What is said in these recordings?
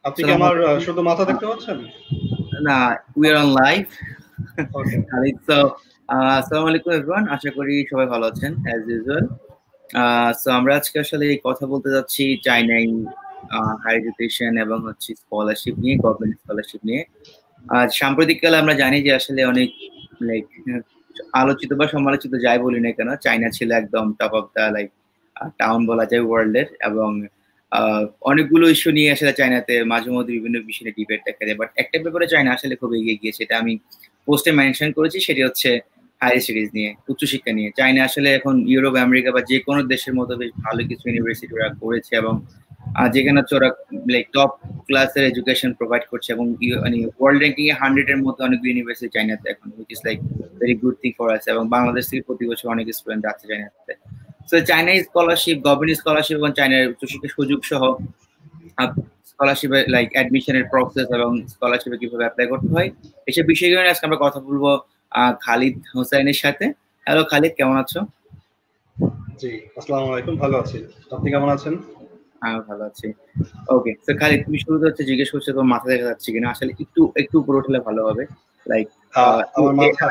আপনি কি আমার শুধু মাথা দেখতে পাচ্ছেন? না, we are on live. Okay. So, আসসালামু আলাইকুম এভরিওয়ান, আশা করি সবাই ভালো আছেন অ্যাজ ইউজুয়াল। সো আমরা আজকে আসলে কথা বলতে যাচ্ছি চাইনাই হায়ার এডুকেশন এবং হচ্ছে স্কলারশিপ নিয়ে, গভর্নমেন্ট স্কলারশিপ নিয়ে। সাম্প্রতিককালে আমরা জানি যে আসলে অনেক লাইক আলোচিত বা সমালোচিত যাই বলি না কেন, চায়না ছিল একদম top of the like town বলা যায় ওয়ার্ল্ডের, এবং অনেকগুলো ইস্যু নিয়ে আসলে চায়নাতে মাঝে মধ্যে বিভিন্ন বিষয়ে ডিবেট দেখা যায়। বাট একটা ব্যাপারে চায়না আসলে খুব এগিয়ে গিয়েছে, এটা আমি পোস্টে মেনশন করেছি, সেটি হচ্ছে হায়ার স্টাডিজ নিয়ে, উচ্চশিক্ষা নিয়ে। চায়না আসলে এখন ইউরোপ, আমেরিকা বা যে কোনো দেশের মতো বেশ ভালো কিছু ইউনিভার্সিটি ওরা করেছে, এবং যেখানে হচ্ছে ওরা লাইক টপ ক্লাসের এডুকেশন প্রোভাইড করছে, এবং মানে ওয়ার্ল্ড র্যাঙ্কিং এ 100 এর মধ্যে অনেকগুলো ইউনিভার্সিটি চায়নাতে এখন, which is like very good thing for us. এবং বাংলাদেশ থেকে প্রতি বছর অনেক স্টুডেন্ট যাচ্ছে চায়নাতে। সো চাইনা স্কলারশিপ, গভর্নমেন্ট স্কলারশিপ এবং চায়নার উচ্চশিক্ষার সুযোগ সহ স্কলারশিপে লাইক অ্যাডমিশনের প্রসেস এবং স্কলারশিপে কিভাবে অ্যাপ্লাই করতে হয়, এসব বিষয়গুলো নিয়ে আজকে আমরা কথা বলবো খালিদ হোসেনের সাথে। হ্যালো খালিদ, কেমন আছো? জি, আসসালামু আলাইকুম, ভালো আছি। আপনি কেমন আছেন? আমি ভালো আছি। ওকে, তো খালিদ, তুমি শুরুতে হচ্ছে জিজ্ঞেস করছো তোমার মাথা দেখা যাচ্ছে কিনা। আসলে একটু উপরে উঠলে ভালো হবে, লাইক আমার মাথা।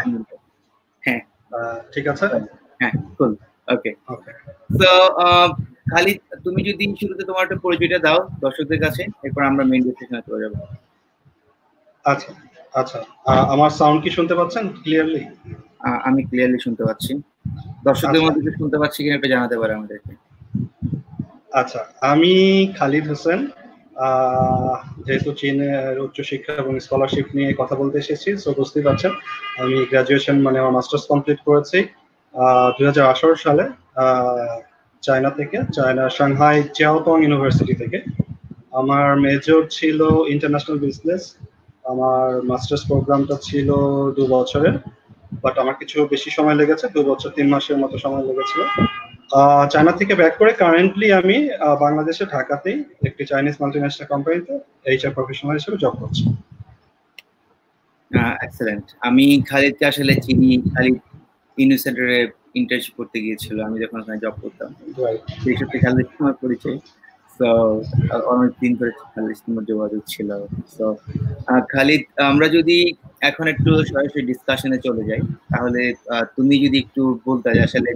হ্যাঁ, ঠিক আছে। হ্যাঁ, কুল। ওকে, তো খালিদ, তুমি যদি শুরুতে তোমার একটা পরিচয়টা দাও দর্শকদের কাছে, এরপর আমরা মেইন ডিসকাশনে চলে যাব। আচ্ছা আচ্ছা, আমার সাউন্ড কি শুনতে পাচ্ছেন ক্লিয়ারলি? আমি ক্লিয়ারলি শুনতে পাচ্ছি। দর্শকদের মধ্যে শুনতে পাচ্ছি কিনা একটু জানাতে পারে আমাদেরকে। আচ্ছা, আমি খালিদ হোসেন, যেহেতু চীনের উচ্চশিক্ষা এবং স্কলারশিপ নিয়ে কথা বলতে এসেছি, সো বুঝতেই পারছেন আমি গ্রাজুয়েশন মানে আমার মাস্টার্স কমপ্লিট করেছি 2018 সালে চায়না থেকে, চায়নার সাংহাই চিয়াওতং ইউনিভার্সিটি থেকে। আমার মেজর ছিল ইন্টারন্যাশনাল বিজনেস। আমার মাস্টার্স প্রোগ্রামটা ছিল 2 বছরের, বাট আমার কিছু বেশি সময় লেগেছে, 2 বছর 3 মাসের মতো সময় লেগেছিল। চায়না থেকে ব্যাক করে কারেন্টলি আমি বাংলাদেশে ঢাকাতেই একটি চাইনিজ মাল্টিন্যাশনাল কোম্পানিতে এইচআর প্রফেশনাল হিসেবে জব করছি। এক্সেলেন্ট। আমি খালিদকে আসলে চিনি, খালিদ ইনু সেন্টারে ইন্টার্নশিপ করতে গিয়েছিল আমি যখন ওখানে জব করতাম, সেই সূত্রে খালিদের আমার পরিচয়। সো অনেকদিন ধরে খালিদের সঙ্গে যোগাযোগ ছিল। সো খালিদ, আমরা যদি এখন একটু সরাসরি ডিসকাশনে চলে যাই, তাহলে তুমি যদি একটু বলতে আসলে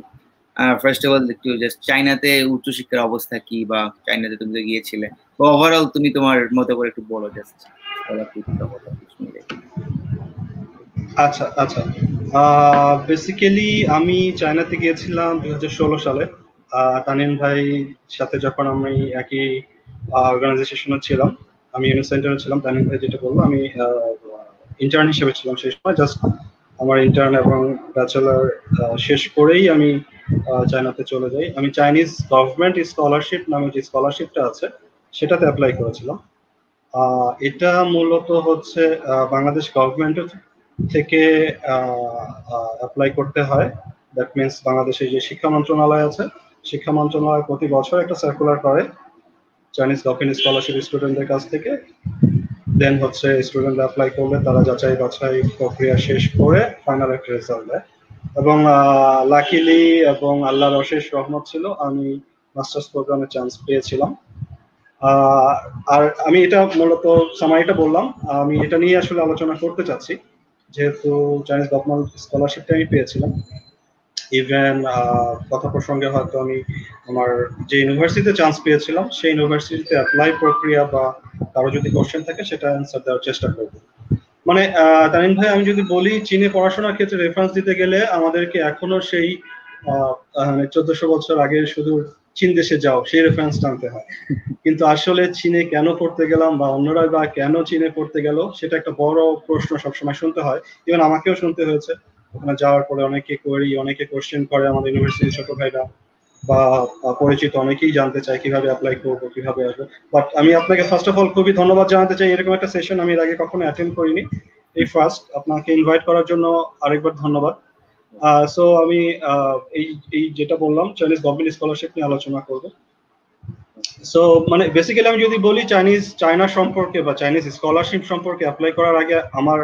ফার্স্ট অফ অল একটু জাস্ট চায়নাতে উচ্চশিক্ষার অবস্থা কি, বা চায়নাতে তুমি গিয়েছিলে, বা ওভারঅল তুমি তোমার মতো করে একটু বলো জাস্ট। আচ্ছা আচ্ছা, বেসিক্যালি আমি চায়নাতে গিয়েছিলাম 2016 সালে। তানিম ভাই সাথে যখন আমি একই অর্গানাইজেশনে ছিলাম, আমি ইউনিট সেন্টারে ছিলাম, তানিম ভাই যেটা বললো, আমি ইন্টার্ন হিসেবে ছিলাম সেই সময়। জাস্ট আমার ইন্টার্ন এবং ব্যাচেলার শেষ করেই আমি চায়নাতে চলে যাই। আমি চাইনিজ গভর্নমেন্ট স্কলারশিপ নামে যে স্কলারশিপটা আছে সেটাতে অ্যাপ্লাই করেছিলাম। এটা মূলত হচ্ছে বাংলাদেশ গভর্নমেন্টের থেকে অ্যাপ্লাই করতে হয়। দ্যাট মিনস বাংলাদেশের যে শিক্ষা মন্ত্রণালয় আছে, শিক্ষা মন্ত্রণালয় প্রতি বছর একটা সার্কুলার করে চাইনিজ গভর্নমেন্ট স্কলারশিপ স্টুডেন্টদের কাছ থেকে। দেন হচ্ছে স্টুডেন্ট অ্যাপ্লাই করলে তারা যাচাই বাছাই প্রক্রিয়া শেষ করে ফাইনাল একটা রেজাল্ট দেয়। এবং লাকিলি এবং আল্লাহর অশেষ রহমত ছিল, আমি মাস্টার্স প্রোগ্রামে চান্স পেয়েছিলাম। আর আমি এটা মূলত সামারিটা বললাম, আমি এটা নিয়ে আসলে আলোচনা করতে চাচ্ছি, যেহেতু চাইনিজ গভর্নমেন্ট স্কলারশিপটা আমি পেয়েছিলাম। ইভেন কথা প্রসঙ্গে হয়তো আমি আমার যে ইউনিভার্সিটিতে চান্স পেয়েছিলাম সেই ইউনিভার্সিটিতে অ্যাপ্লাই প্রক্রিয়া বা কারো যদি কোশ্চেন থাকে সেটা অ্যান্সার দেওয়ার চেষ্টা করব। মানে তানিম ভাই, আমি যদি বলি চীনে পড়াশোনার ক্ষেত্রে রেফারেন্স দিতে গেলে আমাদেরকে এখনো সেই 1400 বছর আগে শুধু চীন দেশে যাও সেই রেফারেন্স টানতে হয়। কিন্তু আসলে চীনে কেন পড়তে গেলাম বা অন্যরা বা কেন চীনে পড়তে গেল, সেটা একটা বড় প্রশ্ন সবসময় শুনতে হয়। ইভেন আমাকেও শুনতে হয়েছে ওখানে যাওয়ার পরে। অনেকে কোশ্চেন করে আমাদের ইউনিভার্সিটির ছোট ভাইরা বা পরিচিত অনেকেই জানতে চায় কিভাবে অ্যাপ্লাই করবো, কিভাবে আসবো। বাট আমি আপনাকে ফার্স্ট অফ অল খুবই ধন্যবাদ জানাতে চাই, এরকম একটা সেশন আমি এর আগে কখনো অ্যাটেন্ড করিনি, এই ফার্স্ট। আপনাকে ইনভাইট করার জন্য আরেকবার ধন্যবাদ। সো আমি এই যেটা বললাম চাইনিজ গভর্নমেন্ট স্কলারশিপ নিয়ে আলোচনা করবো। সো মানে বেসিক্যালি আমি যদি বলি চায়না সম্পর্কে বা চাইনিজ স্কলারশিপ সম্পর্কে অ্যাপ্লাই করার আগে আমার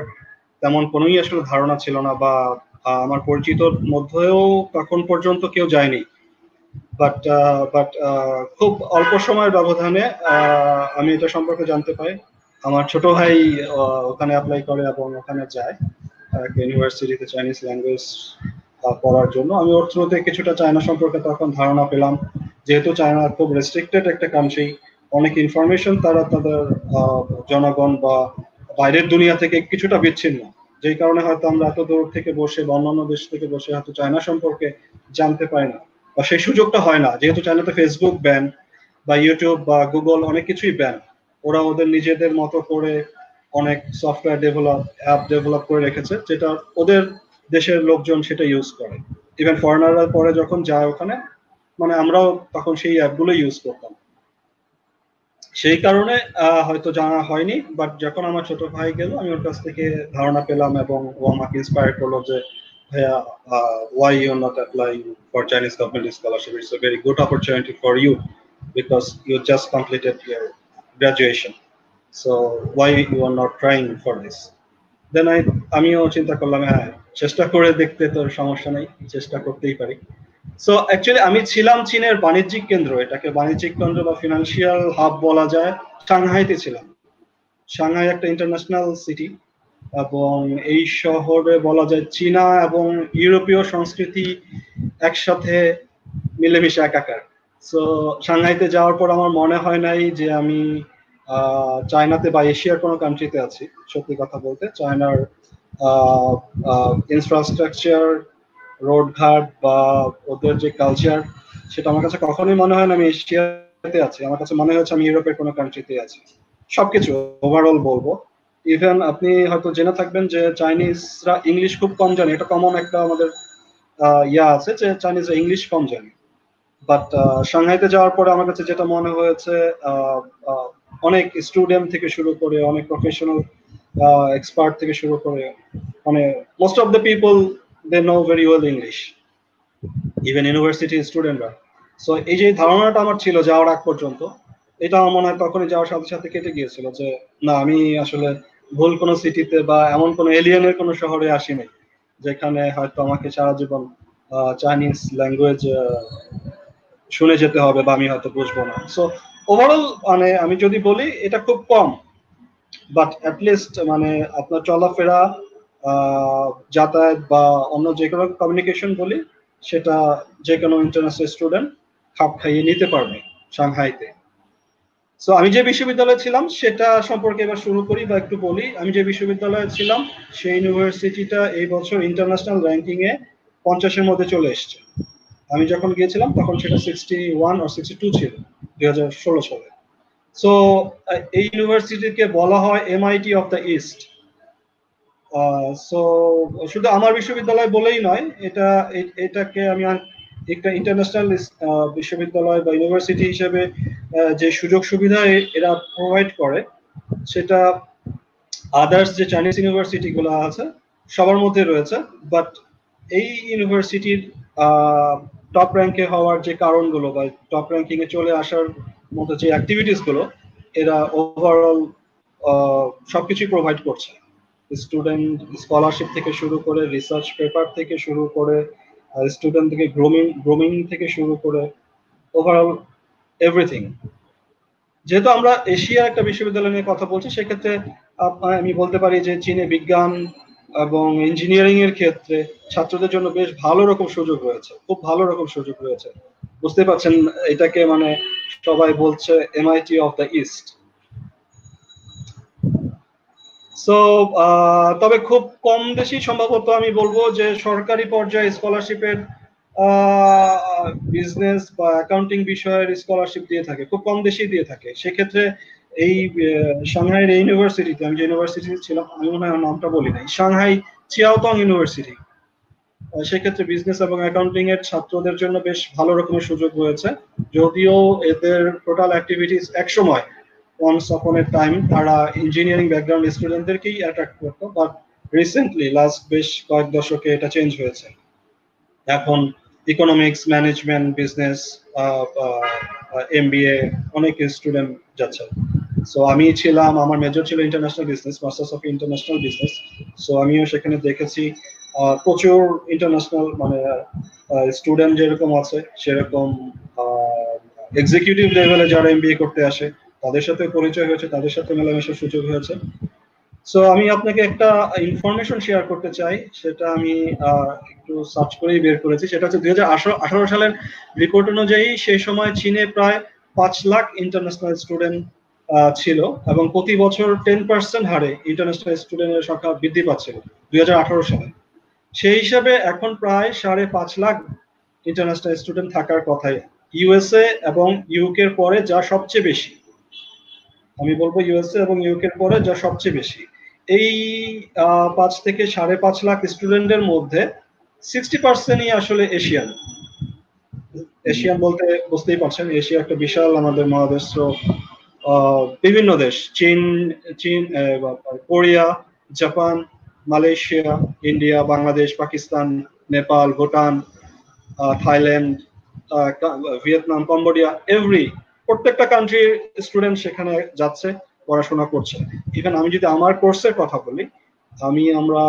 তেমন কোনোই আসলে ধারণা ছিল না, বা আমার পরিচিতর মধ্যেও তখন পর্যন্ত কেউ যায়নি। বাট খুব অল্প সময়ের ব্যবধানে আমি এটা সম্পর্কে জানতে পাই। আমার ছোট ভাই ওখানে অ্যাপ্লাই করে এবং ওখানে যায় একটা ইউনিভার্সিটিতে চাইনিজ ল্যাঙ্গুয়েজ পড়ার জন্য। আমি ওর থ্রুতে কিছুটা চায়না সম্পর্কে তখন ধারণা পেলাম, যেহেতু চায়না খুব রেস্ট্রিক্টেড একটা কান্ট্রি, অনেক ইনফরমেশন তারা তাদের জনগণ বা বাইরের দুনিয়া থেকে কিছুটা বিচ্ছিন্ন, যেই কারণে হয়তো আমরা এত দূর থেকে বসে বা অন্যান্য দেশ থেকে বসে হয়তো চায়না সম্পর্কে জানতে পারি না, বা সেই সুযোগটা হয় না, যেহেতু চায়নাতে ফেসবুক ব্যান বা ইউটিউব বা গুগল অনেক কিছুই ব্যান। ওরা ওদের নিজেদের মতো করে অনেক সফটওয়্যার ডেভেলপ, অ্যাপ ডেভেলপ করে রেখেছে, যেটা ওদের দেশের লোকজন সেটা ইউজ করে। ইভেন ফরেনাররা পরে যখন যায় ওখানে, মানে আমরাও তখন সেই অ্যাপগুলো ইউজ করতাম। সেই কারণে হয়তো জানা হয়নি, বাট যখন আমার ছোট ভাই গেল আমি ওর কাছ থেকে ধারণা পেলাম এবং ও আমাকে ইন্সপায়ার করলো যে ভাইয়া, why you are not applying for Chinese government scholarship? It's a very good opportunity for you because you just completed your graduation. So why you are not trying for this? Then আমিও চিন্তা করলাম, হ্যাঁ চেষ্টা করে দেখতে তোর সমস্যা নেই, চেষ্টা করতেই পারি। সো অ্যাকচুয়ালি আমি ছিলাম চীনের বাণিজ্যিক কেন্দ্র, এটাকে বাণিজ্যিক কেন্দ্র বা ফিনান্সিয়াল হাব বলা যায়, সাংহাইতে ছিলাম। সাংহাই একটা ইন্টারন্যাশনাল সিটি এবং এই শহরে বলা যায় চীনা এবং ইউরোপীয় সংস্কৃতি একসাথে মিলেমিশে একাকার। সো সাংহাইতে যাওয়ার পর আমার মনে হয় নাই যে আমি চায়নাতে বা এশিয়ার কোনো কান্ট্রিতে আছি। সত্যি কথা বলতে চায়নার ইনফ্রাস্ট্রাকচার, রোডঘাট বা ওদের যে কালচার, সেটা আমার কাছে কখনোই মনে হয় না আমি এশিয়াতে আছি। আমার কাছে মনে হচ্ছে আমি ইউরোপের কোনো কান্ট্রিতে আছি। সবকিছু ওভারঅল বলবো। ইভেন আপনি হয়তো জেনে থাকবেন যে চাইনিজরা ইংলিশ খুব কম জানে, এটা কমন একটা আমাদের ইয়া আছে যে চাইনিজরা ইংলিশ কম জানে। বাট সাংহাইতে যাওয়ার পরে আমার কাছে যেটা মনে হয়েছে, অনেক স্টুডেন্ট থেকে শুরু করে অনেক প্রফেশনাল এক্সপার্ট থেকে শুরু করে, মানে most of the people they know very well English, even university স্টুডেন্টরা। সো এই যে ধারণাটা আমার ছিল যাওয়ার আগ পর্যন্ত, এটা আমার মনে হয় তখনই যাওয়ার সাথে সাথে কেটে গিয়েছিল যে না, আমি আসলে ভুল কোনো সিটিতে বা এমন কোনো এলিয়েনের কোনো শহরে আসিনি যেখানে হয়তো আমাকে সারা জীবন চাইনিজ ল্যাঙ্গুয়েজ শুনে যেতে হবে বা আমি হয়তো বুঝবো না। সো ওভারঅল মানে আমি যদি বলি এটা খুব কম, বাট অ্যাটলিস্ট মানে আপনার চলাফেরা, যাতায়াত বা অন্য যে কোনো কমিউনিকেশন বলি, সেটা যে কোনো ইন্টারন্যাশনাল স্টুডেন্ট খাপ খাইয়ে নিতে পারবে সাংহাইতে। সো আমি যে বিশ্ববিদ্যালয়ে ছিলাম সেটা সম্পর্কে এবার শুরু করি বা একটু বলি। আমি যে বিশ্ববিদ্যালয়ে ছিলাম সেই ইউনিভার্সিটিটা এই বছর ইন্টারন্যাশনাল র্যাঙ্কিং এ 50-এর মধ্যে চলে এসছে। আমি যখন গিয়েছিলাম তখন সেটা 61 or 62 ছিল 2016 সালে। সো এই ইউনিভার্সিটিকে বলা হয় MIT of the east. So শুধু আমার বিশ্ববিদ্যালয় বলেই নয়, এটাকে আমি একটা ইন্টারন্যাশনাল বিশ্ববিদ্যালয় বা ইউনিভার্সিটি হিসেবে যে সুযোগ সুবিধা এরা প্রোভাইড করে, সেটা আদার্স যে চাইনিজ ইউনিভার্সিটি গুলো আছে সবার মধ্যে রয়েছে। বাট এই ইউনিভার্সিটির টপ র্যাঙ্কে হওয়ার যে কারণগুলো বা টপ র্যাঙ্কিং এ চলে আসার মতো যে অ্যাক্টিভিটিস গুলো, এরা ওভারঅল সবকিছুই প্রোভাইড করছে। স্টুডেন্ট স্কলারশিপ থেকে শুরু করে, রিসার্চ পেপার থেকে শুরু করে, স্টুডেন্ট থেকে গ্রুমিং থেকে শুরু করে, ওভারঅল এভরিথিং। যেহেতু আমরা এশিয়ার একটা বিশ্ববিদ্যালয় নিয়ে কথা বলছি, সেক্ষেত্রে আমি বলতে পারি যে চীনে বিজ্ঞান এবং ইঞ্জিনিয়ারিং এর ক্ষেত্রে ছাত্রদের জন্য বেশ ভালো রকম সুযোগ রয়েছে, খুব ভালো রকম সুযোগ রয়েছে। বুঝতে পারছেন, এটাকে মানে সবাই বলছে MIT of the east. So তবে খুব কম বেশি সম্ভবত আমি বলবো যে সরকারি পর্যায়ে স্কলারশিপের বিজনেস বা অ্যাকাউন্টিং বিষয়ের স্কলারশিপ দিয়ে থাকে, খুব কম বেশি দিয়ে থাকে। সেক্ষেত্রে এই সাংহাইয়ের ইউনিভার্সিটিতে, আমি যে ইউনিভার্সিটিতে ছিলাম, আমি মনে হয় নামটা বলি নাই, সাংহাই চিয়াওতং ইউনিভার্সিটি, সেক্ষেত্রে বিজনেস এবং অ্যাকাউন্টিং এর ছাত্রদের জন্য বেশ ভালো রকমের সুযোগ রয়েছে। যদিও এদের টোটাল অ্যাক্টিভিটিস একসময় once upon a time তারা ইঞ্জিনিয়ারিং ব্যাকগ্রাউন্ড স্টুডেন্টদেরকেই অ্যাট্রাক্ট করতো, বাট রিসেন্টলি লাস্ট বেশ কয়েক দশকে এটা চেঞ্জ হয়েছে। এখন ইকোনমিক্স, ম্যানেজমেন্ট, বিজনেস, এমবিএ অনেক স্টুডেন্ট যাচ্ছে। সো আমি ছিলাম, আমার মেজর ছিল international business, masters of international business. So আমিও সেখানে দেখেছি প্রচুর ইন্টারন্যাশনাল মানে স্টুডেন্ট যেরকম আছে সেরকম এক্সিকিউটিভ লেভেলে যারা এমবিএ করতে আসে তাদের সাথে পরিচয় হয়েছে, তাদের সাথে মেলামেশার সুযোগ হয়েছে। সো আমি আপনাকে একটা ইনফরমেশন শেয়ার করতে চাই, সেটা আমি একটু সার্চ করেই বের করেছি। সেটা হচ্ছে 2018 সালের রিপোর্ট অনুযায়ী সেই সময় চীনে প্রায় 5 লাখ ইন্টারন্যাশনাল স্টুডেন্ট ছিল, এবং প্রতি বছর 10% হারে ইন্টারন্যাশনাল স্টুডেন্টের সংখ্যা বৃদ্ধি পাচ্ছিল 2018 সালে। সেই হিসাবে এখন প্রায় 5.5 লাখ ইন্টারন্যাশনাল স্টুডেন্ট থাকার কথাই। ইউএসএ এবং ইউকে এর পরে যা সবচেয়ে বেশি, আমি বলবো ইউএসএ এবং ইউকে এর পরে যা সবচেয়ে বেশি। এই 5 থেকে 5.5 লাখ স্টুডেন্টের মধ্যে 60%ই আসলে এশিয়ান। এশিয়ান বলতে বুঝতেই পারছেন, এশিয়া একটা বিশাল আমাদের মহাদেশ। বিভিন্ন দেশ, চীন, Korea, Japan, Malaysia, India, Bangladesh, Pakistan, Nepal, Bhutan, Thailand, Vietnam, Cambodia, প্রত্যেকটা কান্ট্রির স্টুডেন্ট সেখানে যাচ্ছে, পড়াশোনা করছে। ইভেন আমি যদি আমার কোর্সের কথা বলি, আমরা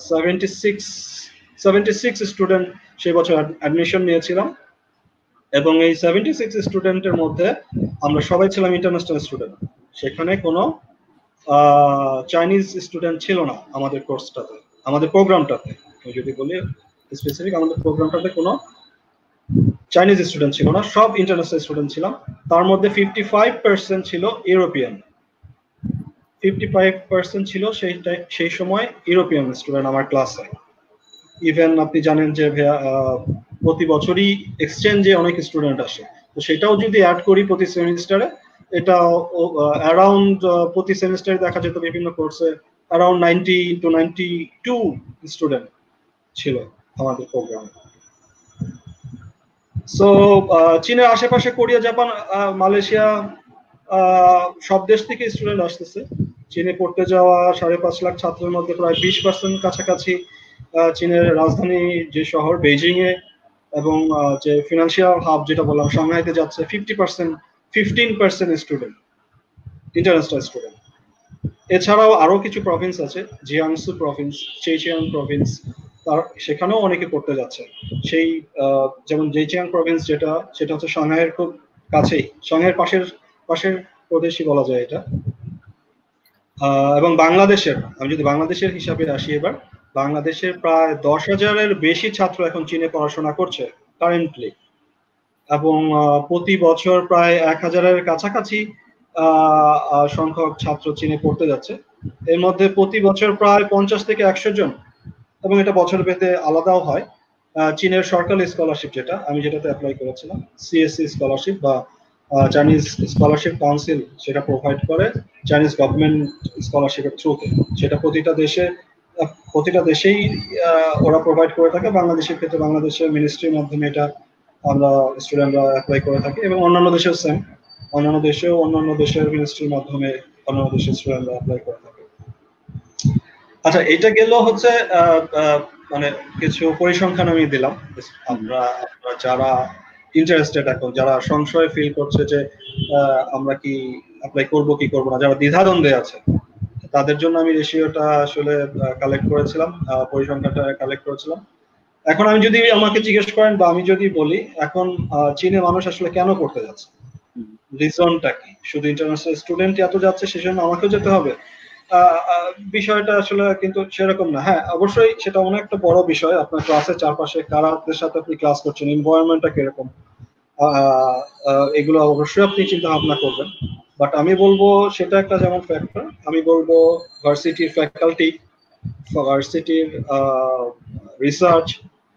76 স্টুডেন্ট সেই বছর অ্যাডমিশন নিয়েছিলাম, এবং এই 76 স্টুডেন্টের মধ্যে আমরা সবাই ছিলাম ইন্টারন্যাশনাল স্টুডেন্ট। সেখানে কোনো চাইনিজ স্টুডেন্ট ছিল না আমাদের কোর্সটাতে, আমাদের প্রোগ্রামটাতে। আমি যদি বলি স্পেসিফিক, আমাদের প্রোগ্রামটাতে কোনো চাইনিজ স্টুডেন্ট ছিল না, সব ইন্টারন্যাশনাল স্টুডেন্ট ছিলাম। তার মধ্যে 55% ছিল ইউরোপিয়ান, 55% ছিল সেই সময় ইউরোপিয়ান স্টুডেন্ট আমার ক্লাসে। ইভেন আপনি জানেন যে প্রতি বছরই এক্সচেঞ্জে অনেক স্টুডেন্ট আসে, তো সেটাও যদি অ্যাড করি প্রতি সেমিস্টারে, এটা অ্যারাউন্ড প্রতি সেমিস্টারে দেখা যেত বিভিন্ন কোর্সে অ্যারাউন্ড 90 to 92 স্টুডেন্ট ছিল আমাদের প্রোগ্রামে। সো চীনের আশেপাশে কোরিয়া, জাপান, মালয়েশিয়া, সব দেশ থেকে স্টুডেন্ট আসতেছে। চীনে পড়তে যাওয়া 5.5 লাখ ছাত্রের মধ্যে প্রায় 20% কাছাকাছি চীনের রাজধানী যে শহর বেইজিং এ, এবং যে ফিনান্সিয়াল হাব যেটা বললাম সাংহাইতে যাচ্ছে 15% স্টুডেন্ট, ইন্টারন্যাশনাল স্টুডেন্ট। এছাড়াও আরো কিছু প্রভিন্স আছে, জিয়াংসু প্রভিন্স, চেচিয়াং প্রভিন্স, সেখানেও অনেকে পড়তে যাচ্ছে। সেই যেমন জেচিয়াং প্রভিন্স সেটা হচ্ছে সাংহাইয়ের খুব কাছেই, সাংহাইয়ের পাশের প্রদেশই বলা যায় এটা। এবং বাংলাদেশের, আমি যদি বাংলাদেশের হিসাবে আসি এবার, বাংলাদেশের প্রায় 10,000-এর বেশি ছাত্র এখন চীনে পড়াশোনা করছে কারেন্টলি, এবং প্রতি বছর প্রায় 1,000-এর কাছাকাছি সংখ্যক ছাত্র চীনে পড়তে যাচ্ছে। এর মধ্যে প্রতি বছর প্রায় 50 থেকে 100 জন, এবং এটা বছর ভেদে আলাদাও হয়। চীনের সরকারি স্কলারশিপ যেটাতে অ্যাপ্লাই করেছিলাম, সিএসসি স্কলারশিপ বা চাইনিজ স্কলারশিপ কাউন্সিল, সেটা প্রোভাইড করে চাইনিজ গভর্নমেন্ট স্কলারশিপের থ্রুতে। সেটা প্রতিটা দেশেই ওরা প্রোভাইড করে থাকে। বাংলাদেশের ক্ষেত্রে বাংলাদেশের মিনিস্ট্রির মাধ্যমে এটা আমরা স্টুডেন্টরা অ্যাপ্লাই করে থাকি, এবং অন্যান্য দেশেও সেম, অন্যান্য দেশের মিনিস্ট্রির মাধ্যমে অন্যান্য দেশের স্টুডেন্টরা অ্যাপ্লাই করে থাকে। আচ্ছা, এটা গেল হচ্ছে মানে কিছু পরিসংখ্যান আমি দিলাম। আমরা যারা ইন্টারেস্টেড, এখন যারা সংশয় ফিল করছে যে আমরা কি অ্যাপ্লাই করব কি করব না, যারা দ্বিধাদ্বন্দ্বে আছে, তাদের জন্য আমি রেশিওটা আসলে কালেক্ট করেছিলাম, পরিসংখ্যানটা কালেক্ট করেছিলাম। এখন আমি যদি আমাকে জিজ্ঞেস করেন বা আমি যদি বলি এখন চীনে মানুষ আসলে কেন পড়তে যাচ্ছে, রিজনটা কি? শুধু ইন্টারন্যাশনাল স্টুডেন্ট এত যাচ্ছে সেজন্য আমাকেও যেতে হবে? বিষয়টা আসলে কিন্তু সেরকম না। হ্যাঁ, অবশ্যই সেটা অনেকটা বড় বিষয়। আপনার ক্লাসের চারপাশে কারাদের সাথে আপনি ক্লাস করছেন, এনভায়রনমেন্টটা কিরকম, এগুলো অবশ্যই আপনি চিন্তা ভাবনা করবেন। বাট আমি বলবো সেটা একটা যেমন ফ্যাক্টর, আমি বলবো ভার্সিটির ফ্যাকাল্টি, ভার্সিটির রিসার্চ,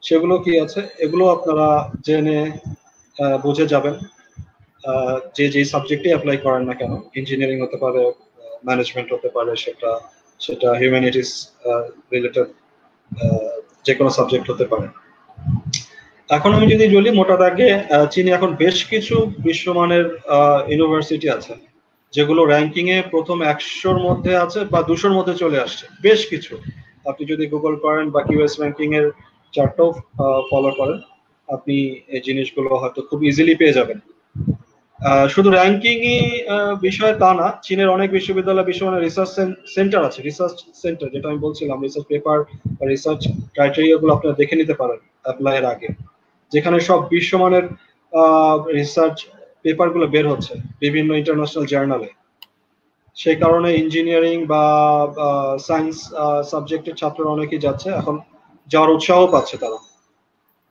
সেগুলো কি আছে এগুলো আপনারা জেনে বুঝে যাবেন। যে সাবজেক্টে অ্যাপ্লাই করেন না কেন, ইঞ্জিনিয়ারিং হতে পারে, ম্যানেজমেন্ট হতে পারে, সেটা হিউম্যানিটিস রিলেটেড যে কোনো সাবজেক্ট হতে পারে। এখন আমি যদি বলি মোটা দাগে চীনে এখন বেশ কিছু বিশ্বমানের ইউনিভার্সিটি আছে যেগুলো র্যাঙ্কিং এ প্রথম 100-র মধ্যে আছে বা 200-র মধ্যে চলে আসছে, বেশ কিছু। আপনি যদি গুগল করেন বা কিউএস র্যাঙ্কিং এর চার্টও ফলো করেন, আপনি এই জিনিসগুলো হয়তো খুব ইজিলি পেয়ে যাবেন। শুধু র্যাঙ্কিংই বিষয় তা না, চীনের অনেক বিশ্ববিদ্যালয় বিশ্বমানের রিসার্চ সেন্টার আছে, রিসার্চ সেন্টার যেটা আমি বলছিলাম, রিসার্চ পেপার বা রিসার্চ ক্রাইটেরিয়া গুলো আপনারা দেখে নিতে পারেন অ্যাপ্লাই এর আগে, যেখানে সব বিশ্বমানের রিসার্চ পেপারগুলো বের হচ্ছে বিভিন্ন ইন্টারন্যাশনাল জার্নালে। সেই কারণে ইঞ্জিনিয়ারিং বা সায়েন্স সাবজেক্টের ছাত্ররা অনেকেই যাচ্ছে, এখন যাওয়ার উৎসাহ পাচ্ছে তারা।